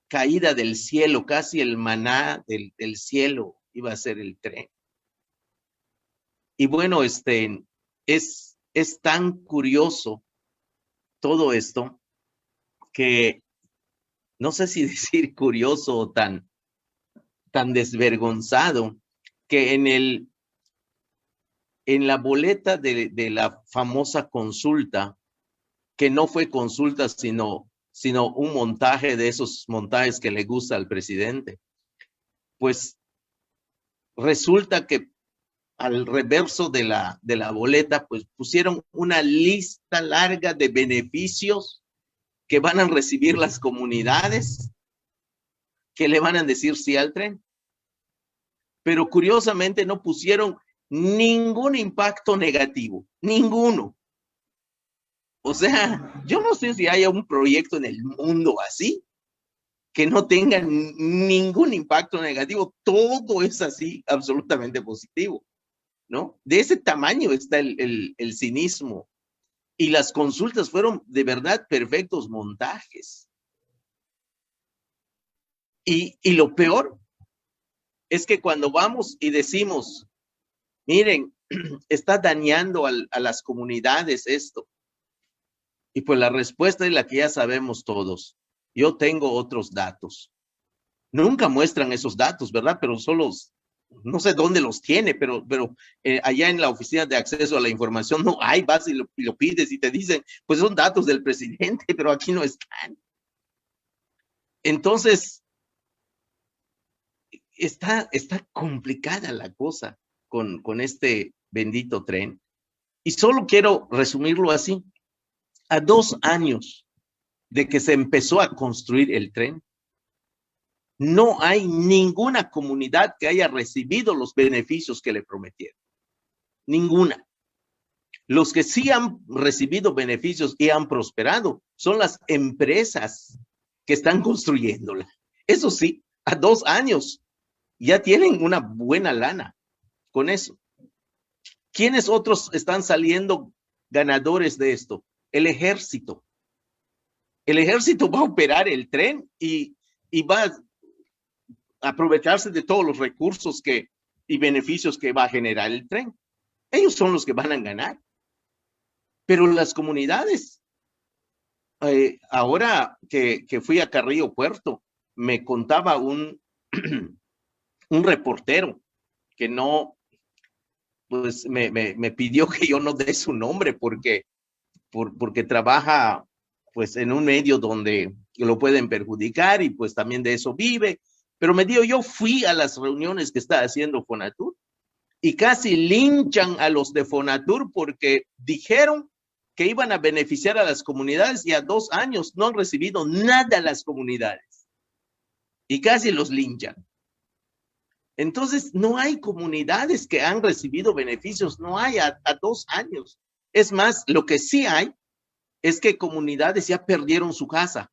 caída del cielo, casi el maná del cielo iba a ser el tren. Y bueno, es tan curioso todo esto que no sé si decir curioso o tan desvergonzado, que en la boleta de la famosa consulta, que no fue consulta, sino un montaje de esos montajes que le gusta al presidente, pues resulta que al reverso de la boleta, pues pusieron una lista larga de beneficios que van a recibir las comunidades que le van a decir sí al tren. Pero curiosamente no pusieron ningún impacto negativo, ninguno. O sea, yo no sé si haya un proyecto en el mundo así que no tenga ningún impacto negativo. Todo es así, absolutamente positivo, ¿no? De ese tamaño está el cinismo. Y las consultas fueron de verdad perfectos montajes. Y lo peor es que cuando vamos y decimos, miren, está dañando a las comunidades esto. Y pues la respuesta es la que ya sabemos todos. Yo tengo otros datos. Nunca muestran esos datos, ¿verdad? Pero solo no sé dónde los tiene, pero allá en la Oficina de Acceso a la Información no hay, vas y lo pides y te dicen, pues son datos del presidente, pero aquí no están. Entonces, está complicada la cosa con este bendito tren. Y solo quiero resumirlo así. A 2 años de que se empezó a construir el tren, no hay ninguna comunidad que haya recibido los beneficios que le prometieron. Ninguna. Los que sí han recibido beneficios y han prosperado son las empresas que están construyéndola. Eso sí, a 2 años ya tienen una buena lana con eso. ¿Quiénes otros están saliendo ganadores de esto? El ejército. El ejército va a operar el tren y va a aprovecharse de todos los recursos y beneficios que va a generar el tren. Ellos son los que van a ganar. Pero las comunidades, ahora que fui a Carrillo Puerto, me contaba un reportero que no, pues me pidió que yo no dé su nombre porque trabaja pues en un medio donde lo pueden perjudicar y pues también de eso vive. Pero me dijo, yo fui a las reuniones que está haciendo Fonatur y casi linchan a los de Fonatur porque dijeron que iban a beneficiar a las comunidades y a 2 años no han recibido nada a las comunidades. Y casi los linchan. Entonces, no hay comunidades que han recibido beneficios, no hay a 2 años. Es más, lo que sí hay es que comunidades ya perdieron su casa,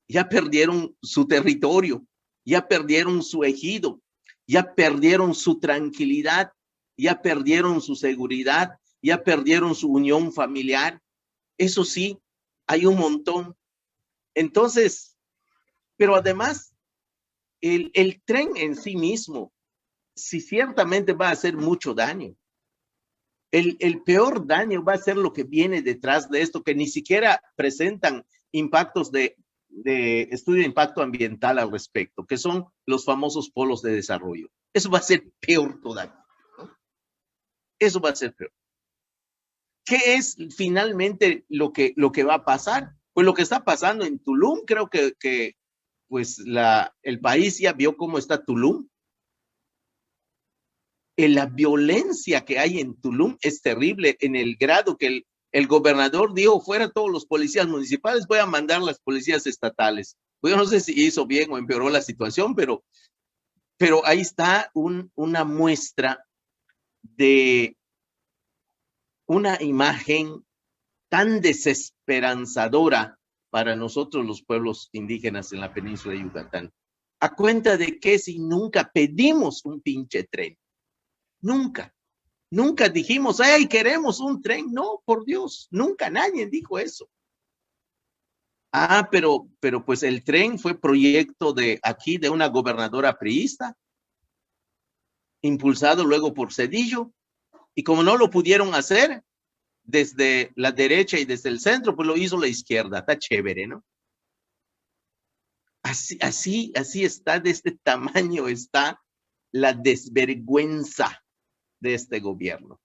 ya perdieron su territorio, ya perdieron su ejido, ya perdieron su tranquilidad, ya perdieron su seguridad, ya perdieron su unión familiar. Eso sí, hay un montón. Entonces, pero además, el tren en sí mismo, sí ciertamente va a hacer mucho daño. El peor daño va a ser lo que viene detrás de esto, que ni siquiera presentan impactos de estudio de impacto ambiental al respecto, que son los famosos polos de desarrollo. Eso va a ser peor todavía, ¿no? Eso va a ser peor. ¿Qué es finalmente lo que va a pasar? Pues lo que está pasando en Tulum, creo que pues el país ya vio cómo está Tulum. La violencia que hay en Tulum es terrible en el grado que el gobernador dijo, fuera todos los policías municipales, voy a mandar las policías estatales. Pues yo no sé si hizo bien o empeoró la situación, pero ahí está una muestra de una imagen tan desesperanzadora para nosotros los pueblos indígenas en la península de Yucatán. A cuenta de que si nunca pedimos un pinche tren, nunca dijimos, hey, queremos un tren. No, por Dios, nunca nadie dijo eso. Pero pues el tren fue proyecto de una gobernadora priista, impulsado luego por Zedillo, y como no lo pudieron hacer desde la derecha y desde el centro, pues lo hizo la izquierda. Está chévere, ¿no? Así está, de este tamaño está la desvergüenza de este gobierno.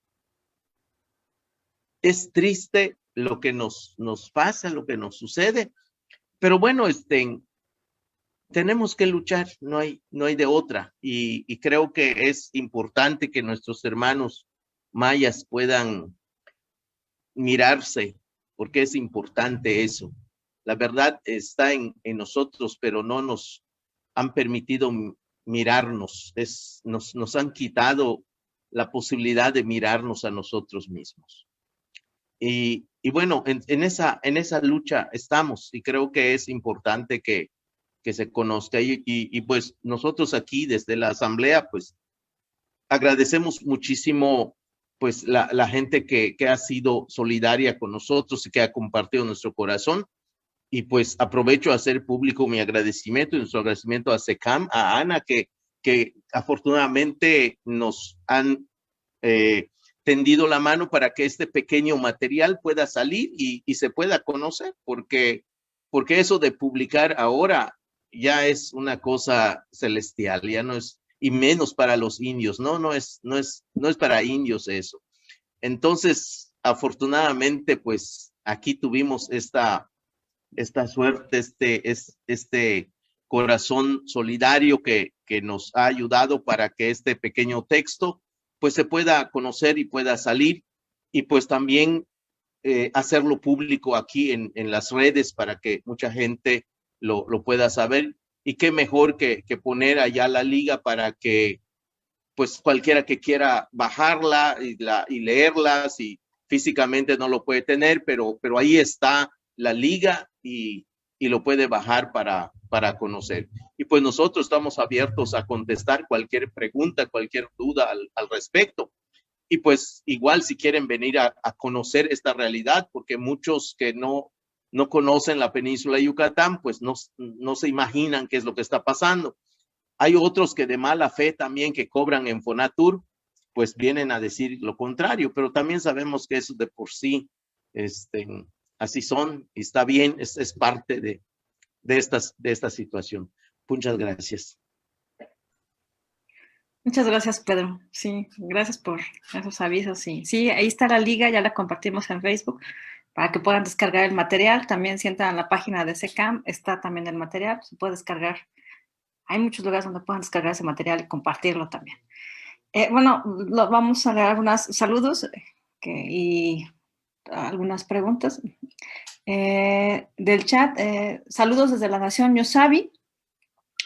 Es triste lo que nos pasa, lo que nos sucede, pero bueno, tenemos que luchar, no hay de otra, y creo que es importante que nuestros hermanos mayas puedan mirarse, porque es importante eso. La verdad está en nosotros, pero no nos han permitido mirarnos, nos han quitado la posibilidad de mirarnos a nosotros mismos. Y bueno, en esa lucha estamos, y creo que es importante que se conozca, y pues nosotros aquí desde la asamblea pues agradecemos muchísimo pues la gente que ha sido solidaria con nosotros y que ha compartido nuestro corazón, y pues aprovecho a hacer público mi agradecimiento y nuestro agradecimiento a SECAM, a Ana, que afortunadamente nos han tendido la mano para que este pequeño material pueda salir y se pueda conocer, porque eso de publicar ahora ya es una cosa celestial, ya no es y menos para los indios. No es para indios eso. Entonces, afortunadamente, pues aquí tuvimos esta suerte, este corazón solidario que nos ha ayudado para que este pequeño texto pues se pueda conocer y pueda salir, y pues también hacerlo público aquí en las redes para que mucha gente lo pueda saber. Y qué mejor que poner allá la liga para que pues cualquiera que quiera bajarla y leerla, si físicamente no lo puede tener, pero ahí está la liga y lo puede bajar para conocer. Y pues nosotros estamos abiertos a contestar cualquier pregunta, cualquier duda al respecto. Y pues igual si quieren venir a conocer esta realidad, porque muchos que no conocen la península de Yucatán, pues no se imaginan qué es lo que está pasando. Hay otros que de mala fe también que cobran en Fonatur, pues vienen a decir lo contrario, pero también sabemos que eso de por sí, así son, y está bien, es parte de esta situación. Muchas gracias.
Muchas gracias, Pedro. Sí, gracias por esos avisos. Sí, ahí está la liga, ya la compartimos en Facebook para que puedan descargar el material. También si entran a la página de SECAM, está también el material, se puede descargar. Hay muchos lugares donde puedan descargar ese material y compartirlo también. Bueno, vamos a leer algunos saludos y algunas preguntas del chat. Saludos desde la Nación Ñusabi.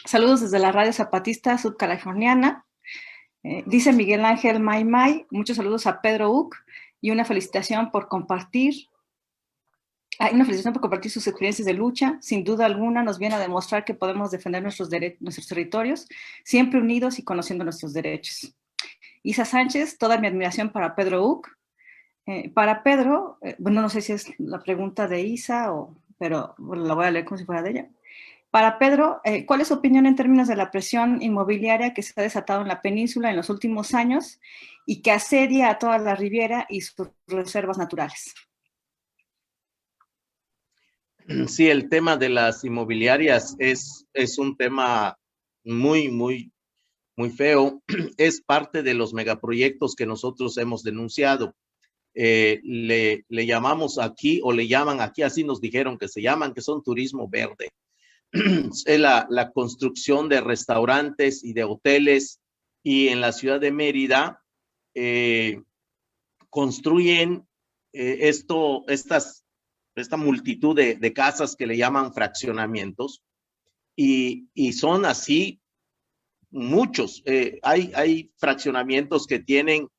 Saludos desde la Radio Zapatista Subcaliforniana. Dice Miguel Ángel May, muchos saludos a Pedro Uc y una felicitación por compartir. Sus experiencias de lucha. Sin duda alguna nos viene a demostrar que podemos defender nuestros territorios, siempre unidos y conociendo nuestros derechos. Isa Sánchez, toda mi admiración para Pedro Uc. Para Pedro, bueno, no sé si es la pregunta de Isa, pero bueno, la voy a leer como si fuera de ella. Para Pedro, ¿cuál es su opinión en términos de la presión inmobiliaria que se ha desatado en la península en los últimos años y que asedia a toda la Riviera y sus reservas naturales?
Sí, el tema de las inmobiliarias es un tema muy feo. Es parte de los megaproyectos que nosotros hemos denunciado. Le llamamos aquí, o le llaman aquí, así nos dijeron que se llaman, que son turismo verde. Es la construcción de restaurantes y de hoteles, y en la ciudad de Mérida construyen esta multitud de casas que le llaman fraccionamientos, y son así muchos. Hay fraccionamientos que tienen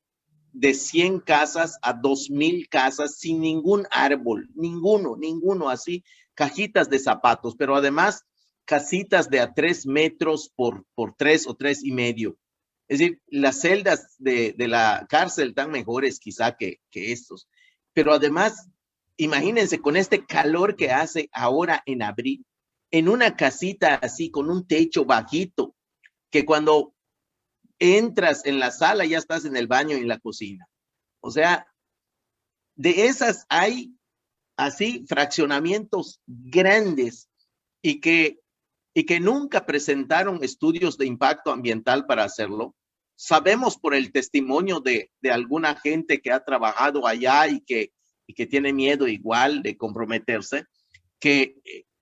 de 100 casas a 2,000 casas sin ningún árbol, ninguno así, cajitas de zapatos, pero además casitas de a 3 metros por 3 o 3,5. Es decir, las celdas de la cárcel están mejores quizá que estos, pero además, imagínense con este calor que hace ahora en abril, en una casita así con un techo bajito, que cuando entras en la sala ya estás en el baño y en la cocina. O sea, de esas hay así fraccionamientos grandes y que nunca presentaron estudios de impacto ambiental para hacerlo. Sabemos por el testimonio de alguna gente que ha trabajado allá y que tiene miedo igual de comprometerse, que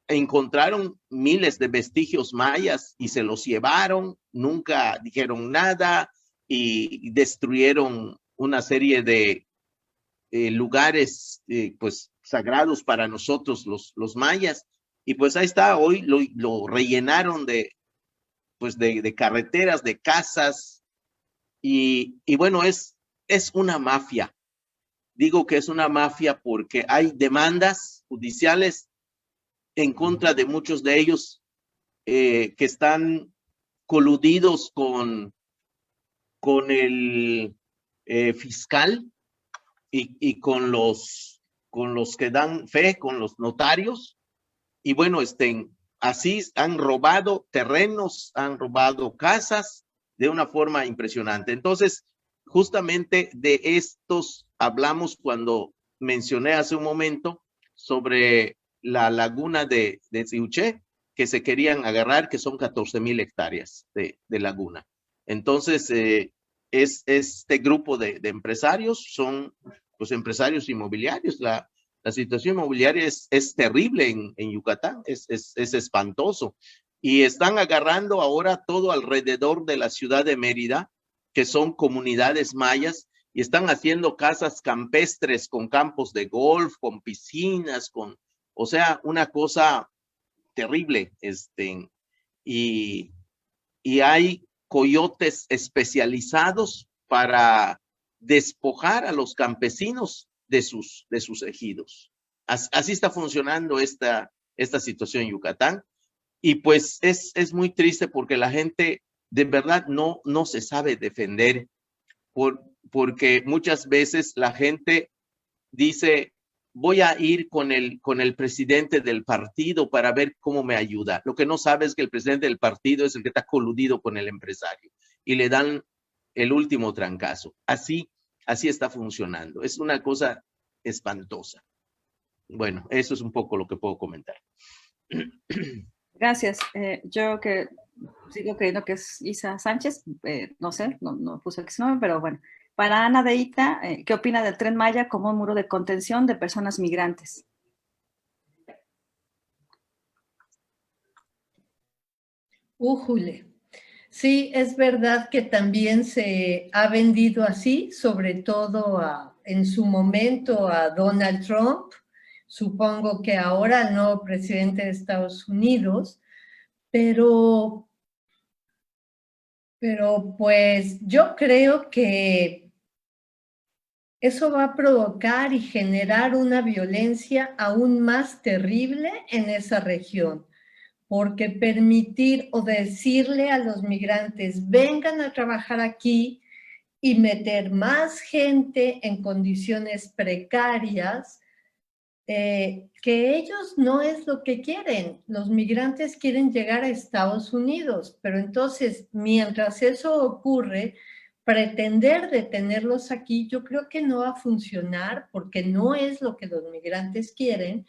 encontraron miles de vestigios mayas y se los llevaron, nunca dijeron nada y destruyeron una serie de lugares pues sagrados para nosotros los mayas, y pues ahí está, hoy lo rellenaron de carreteras, de casas, y bueno, es una mafia. Digo que es una mafia porque hay demandas judiciales en contra de muchos de ellos que están coludidos con el fiscal y con los que dan fe, con los notarios. Y bueno, así han robado terrenos, han robado casas de una forma impresionante. Entonces, justamente de estos hablamos cuando mencioné hace un momento sobre la laguna de Ziuché, que se querían agarrar, que son 14,000 hectáreas de laguna. Entonces, este grupo de empresarios son pues empresarios inmobiliarios. La situación inmobiliaria es terrible en Yucatán, es espantoso. Y están agarrando ahora todo alrededor de la ciudad de Mérida, que son comunidades mayas, y están haciendo casas campestres con campos de golf, con piscinas, o sea, una cosa terrible. Y hay coyotes especializados para despojar a los campesinos de sus ejidos. Así está funcionando esta situación en Yucatán. Y pues es muy triste porque la gente de verdad no se sabe defender, porque muchas veces la gente dice, voy a ir con el presidente del partido para ver cómo me ayuda. Lo que no sabe es que el presidente del partido es el que está coludido con el empresario y le dan el último trancazo. Así está funcionando. Es una cosa espantosa. Bueno, eso es un poco lo que puedo comentar.
Gracias. Yo que sigo creyendo que es Isa Sánchez, no sé, no puse el nombre, pero bueno. Para Ana de Ita, ¿qué opina del Tren Maya como un muro de contención de personas migrantes?
Újule. Sí, es verdad que también se ha vendido así, sobre todo en su momento a Donald Trump, supongo que ahora no presidente de Estados Unidos, pero pues yo creo que eso va a provocar y generar una violencia aún más terrible en esa región, porque permitir o decirle a los migrantes, vengan a trabajar aquí y meter más gente en condiciones precarias, que ellos no es lo que quieren. Los migrantes quieren llegar a Estados Unidos, pero entonces, mientras eso ocurre, pretender detenerlos aquí, yo creo que no va a funcionar porque no es lo que los migrantes quieren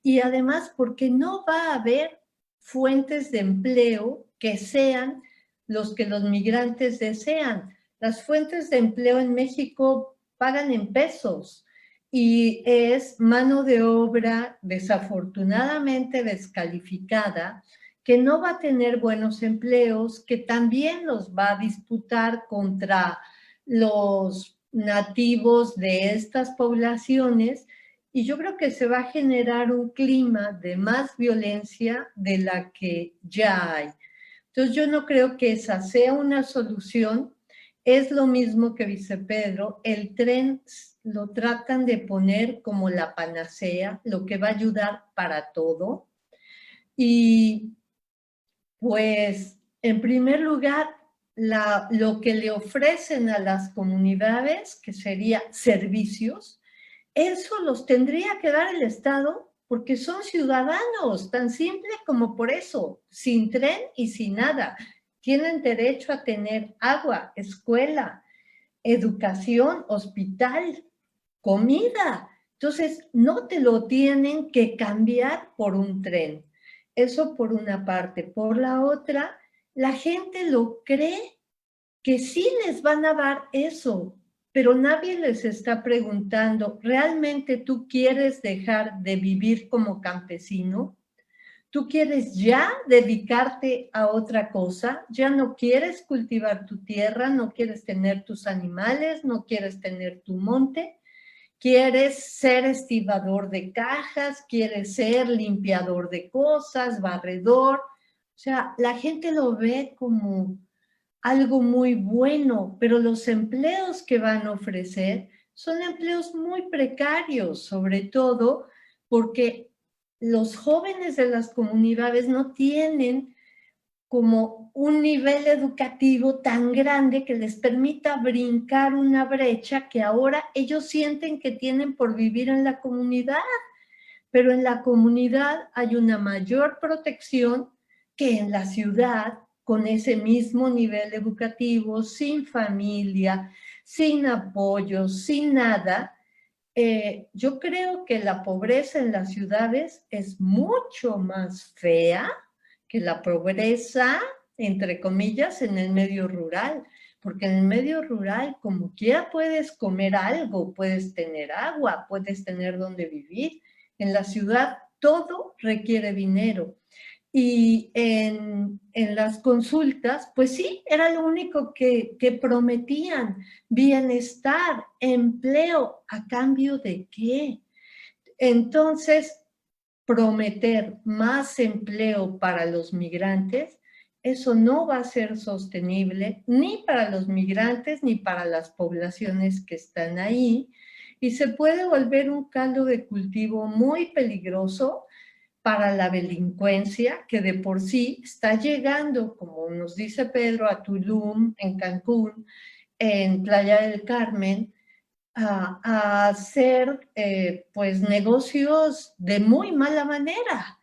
y además porque no va a haber fuentes de empleo que sean los que los migrantes desean. Las fuentes de empleo en México pagan en pesos y es mano de obra desafortunadamente descalificada, que no va a tener buenos empleos, que también los va a disputar contra los nativos de estas poblaciones, y yo creo que se va a generar un clima de más violencia de la que ya hay. Entonces yo no creo que esa sea una solución. Es lo mismo que dice Pedro, el tren lo tratan de poner como la panacea, lo que va a ayudar para todo. Y pues, en primer lugar, lo que le ofrecen a las comunidades, que sería servicios, eso los tendría que dar el Estado porque son ciudadanos, tan simple como por eso, sin tren y sin nada. Tienen derecho a tener agua, escuela, educación, hospital, comida. Entonces, no te lo tienen que cambiar por un tren. Eso por una parte. Por la otra, la gente lo cree que sí les van a dar eso, pero nadie les está preguntando, ¿realmente tú quieres dejar de vivir como campesino? ¿Tú quieres ya dedicarte a otra cosa? ¿Ya no quieres cultivar tu tierra? ¿No quieres tener tus animales? ¿No quieres tener tu monte? ¿Quieres ser estibador de cajas? ¿Quieres ser limpiador de cosas, barredor? O sea, la gente lo ve como algo muy bueno, pero los empleos que van a ofrecer son empleos muy precarios, sobre todo porque los jóvenes de las comunidades no tienen como un nivel educativo tan grande que les permita brincar una brecha que ahora ellos sienten que tienen por vivir en la comunidad, pero en la comunidad hay una mayor protección que en la ciudad, con ese mismo nivel educativo, sin familia, sin apoyo, sin nada. Yo creo que la pobreza en las ciudades es mucho más fea que la pobreza entre comillas, en el medio rural, porque en el medio rural, como quiera, puedes comer algo, puedes tener agua, puedes tener donde vivir. En la ciudad todo requiere dinero. Y en las consultas, pues sí, era lo único que prometían, bienestar, empleo, ¿a cambio de qué? Entonces, prometer más empleo para los migrantes, eso no va a ser sostenible ni para los migrantes ni para las poblaciones que están ahí, y se puede volver un caldo de cultivo muy peligroso para la delincuencia que de por sí está llegando, como nos dice Pedro, a Tulum, en Cancún, en Playa del Carmen, a hacer pues negocios de muy mala manera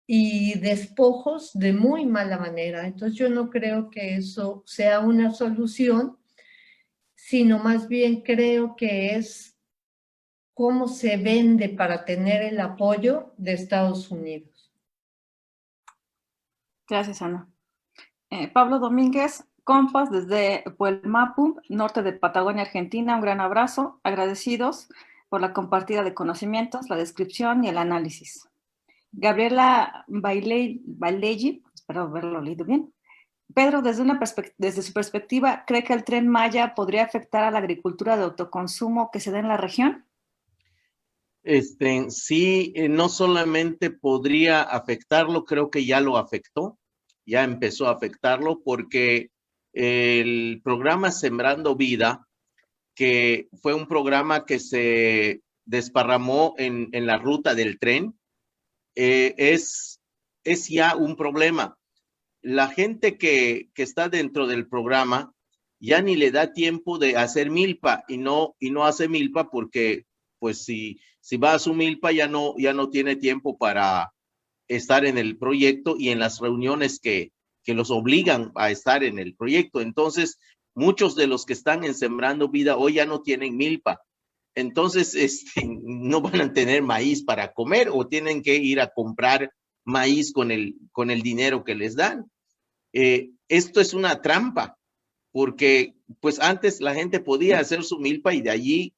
y despojos de muy mala manera. Entonces yo no creo que eso sea una solución, sino más bien creo que es cómo se vende para tener el apoyo de Estados Unidos.
Gracias, Ana. Pablo Domínguez, compas desde Puelmapu, norte de Patagonia, Argentina. Un gran abrazo. Agradecidos por la compartida de conocimientos, la descripción y el análisis. Gabriela Bailegi, espero haberlo leído bien. Pedro, desde su perspectiva, ¿cree que el Tren Maya podría afectar a la agricultura de autoconsumo que se da en la región?
Sí, no solamente podría afectarlo, creo que ya lo afectó, ya empezó a afectarlo porque el programa Sembrando Vida, que fue un programa que se desparramó en la ruta del tren, es ya un problema. La gente que está dentro del programa ya ni le da tiempo de hacer milpa y no hace milpa porque pues si va a su milpa ya no tiene tiempo para estar en el proyecto y en las reuniones que los obligan a estar en el proyecto. Entonces, muchos de los que están en Sembrando Vida hoy ya no tienen milpa. Entonces, no van a tener maíz para comer o tienen que ir a comprar maíz con el dinero que les dan. Esto es una trampa, porque pues antes la gente podía hacer su milpa y de allí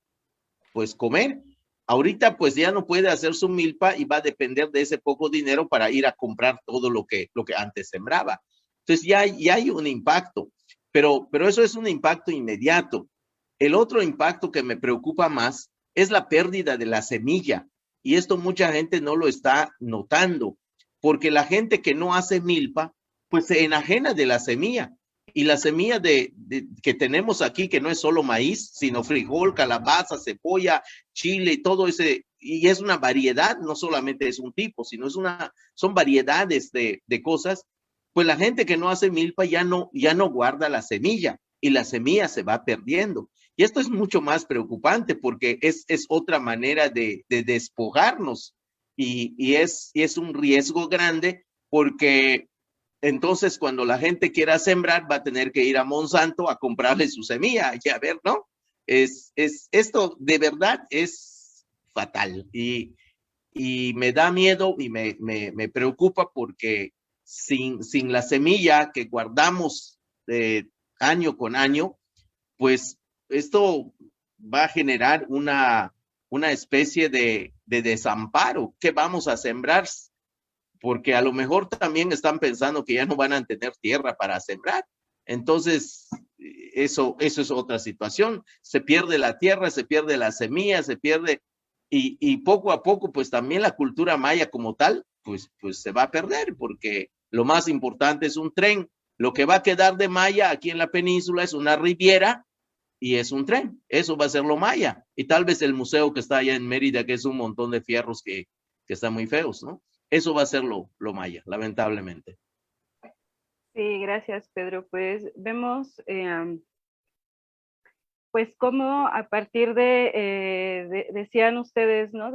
pues comer. Ahorita pues ya no puede hacer su milpa y va a depender de ese poco dinero para ir a comprar todo lo que antes sembraba. Entonces ya hay un impacto, pero eso es un impacto inmediato. El otro impacto que me preocupa más es la pérdida de la semilla, y esto mucha gente no lo está notando, porque la gente que no hace milpa pues se enajena de la semilla. Y la semilla que tenemos aquí, que no es solo maíz, sino frijol, calabaza, cebolla, chile, todo ese, y es una variedad, no solamente es un tipo, sino son variedades de cosas, pues la gente que no hace milpa ya no guarda la semilla, y la semilla se va perdiendo. Y esto es mucho más preocupante porque es otra manera de despojarnos, y es un riesgo grande porque entonces, cuando la gente quiera sembrar, va a tener que ir a Monsanto a comprarle su semilla. Ya ver, ¿no? Esto de verdad es fatal y me da miedo y me preocupa porque sin la semilla que guardamos año con año, pues esto va a generar una especie de desamparo. ¿Qué vamos a sembrar? Porque a lo mejor también están pensando que ya no van a tener tierra para sembrar. Entonces, eso es otra situación. Se pierde la tierra, se pierde la semilla, se pierde, y poco a poco, pues también la cultura maya como tal, pues se va a perder, porque lo más importante es un tren. Lo que va a quedar de maya aquí en la península es una riviera y es un tren. Eso va a ser lo maya. Y tal vez el museo que está allá en Mérida, que es un montón de fierros que están muy feos, ¿no? Eso va a ser lo maya, lamentablemente.
Sí, gracias, Pedro. Pues vemos, pues cómo a partir decían ustedes, ¿no?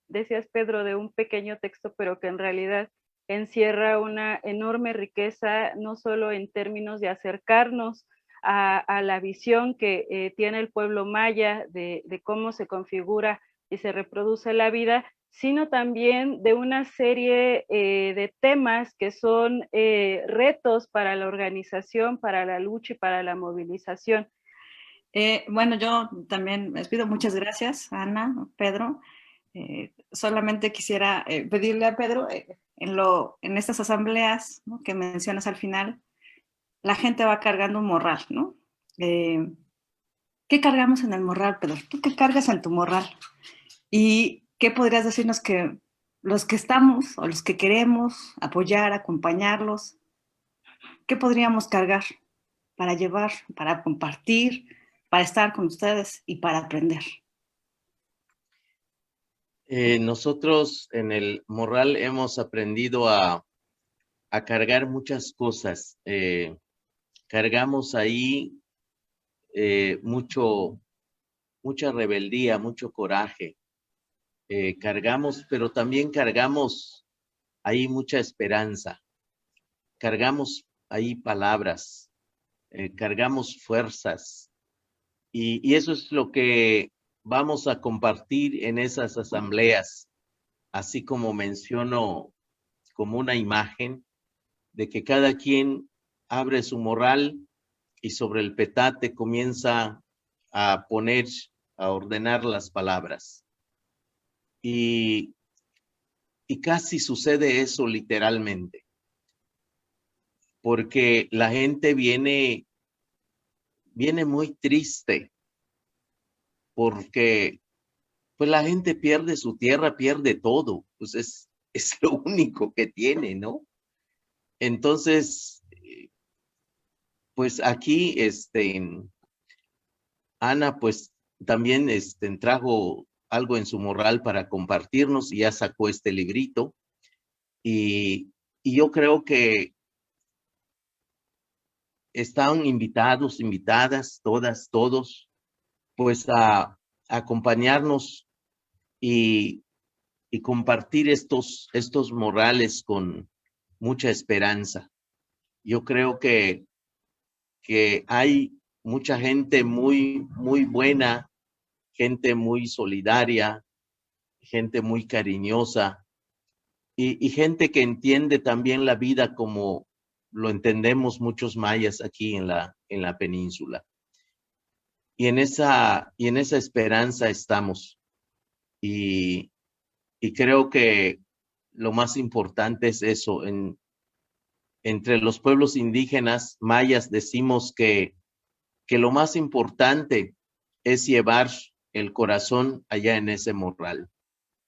Decías, Pedro, de un pequeño texto, pero que en realidad encierra una enorme riqueza, no solo en términos de acercarnos a la visión que tiene el pueblo maya de cómo se configura y se reproduce la vida, sino también de una serie de temas que son retos para la organización, para la lucha y para la movilización.
Bueno, yo también les pido muchas gracias, Ana, Pedro. Solamente quisiera pedirle a Pedro, en estas asambleas, ¿no?, que mencionas al final, la gente va cargando un morral, ¿no? ¿Qué cargamos en el morral, Pedro? ¿Tú qué cargas en tu morral? ¿Y qué podrías decirnos que los que estamos o los que queremos apoyar, acompañarlos, qué podríamos cargar para llevar, para compartir, para estar con ustedes y para aprender?
Nosotros en el morral hemos aprendido a cargar muchas cosas. Cargamos ahí mucha rebeldía, mucho coraje. Cargamos, pero también cargamos ahí mucha esperanza. Cargamos ahí palabras, cargamos fuerzas. Y eso es lo que vamos a compartir en esas asambleas, así como menciono como una imagen de que cada quien abre su morral y sobre el petate comienza a poner, a ordenar las palabras. Y casi sucede eso literalmente, porque la gente viene muy triste, porque pues la gente pierde su tierra, pierde todo, pues es lo único que tiene, ¿no? Entonces, pues aquí, Ana, pues también trajo algo en su morral para compartirnos y ya sacó este librito. Y yo creo que están invitados, invitadas, todas, todos, pues a acompañarnos y compartir estos morales con mucha esperanza. Yo creo que hay mucha gente muy, muy buena, gente muy solidaria, gente muy cariñosa y gente que entiende también la vida como lo entendemos muchos mayas aquí en la península. Y en esa esperanza estamos. Y creo que lo más importante es eso. Entre los pueblos indígenas mayas decimos que lo más importante es llevar el corazón allá en ese morral.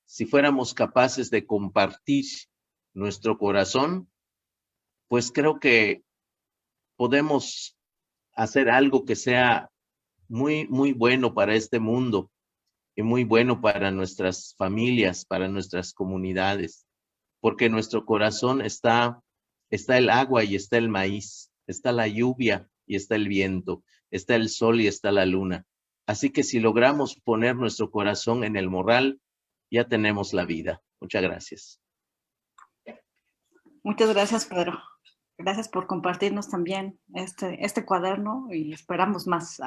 Si fuéramos capaces de compartir nuestro corazón, pues creo que podemos hacer algo que sea muy, muy bueno para este mundo y muy bueno para nuestras familias, para nuestras comunidades, porque en nuestro corazón está el agua y está el maíz, está la lluvia y está el viento, está el sol y está la luna. Así que si logramos poner nuestro corazón en el morral, ya tenemos la vida. Muchas gracias.
Muchas gracias, Pedro. Gracias por compartirnos también este cuaderno y esperamos más,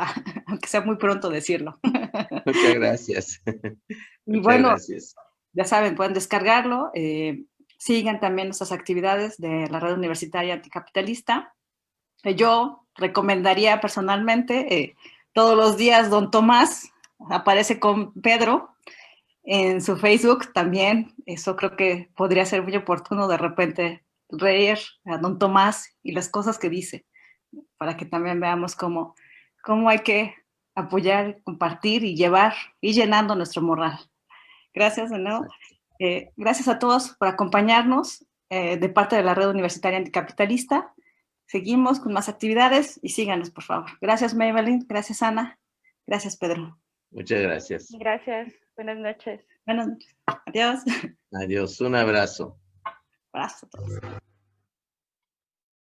aunque sea muy pronto decirlo.
Muchas gracias.
Y bueno, gracias. Ya saben, pueden descargarlo. Sigan también nuestras actividades de la Red Universitaria Anticapitalista. Yo recomendaría personalmente, todos los días Don Tomás aparece con Pedro en su Facebook también. Eso creo que podría ser muy oportuno de repente leer a Don Tomás y las cosas que dice, para que también veamos cómo hay que apoyar, compartir y llevar y llenando nuestro morral. Gracias de nuevo. Gracias a todos por acompañarnos de parte de la Red Universitaria Anticapitalista. Seguimos con más actividades y síganos, por favor. Gracias, Maybelline. Gracias, Ana. Gracias, Pedro.
Muchas gracias.
Gracias. Buenas noches.
Buenas noches. Adiós.
Adiós. Un abrazo.
Abrazo a todos.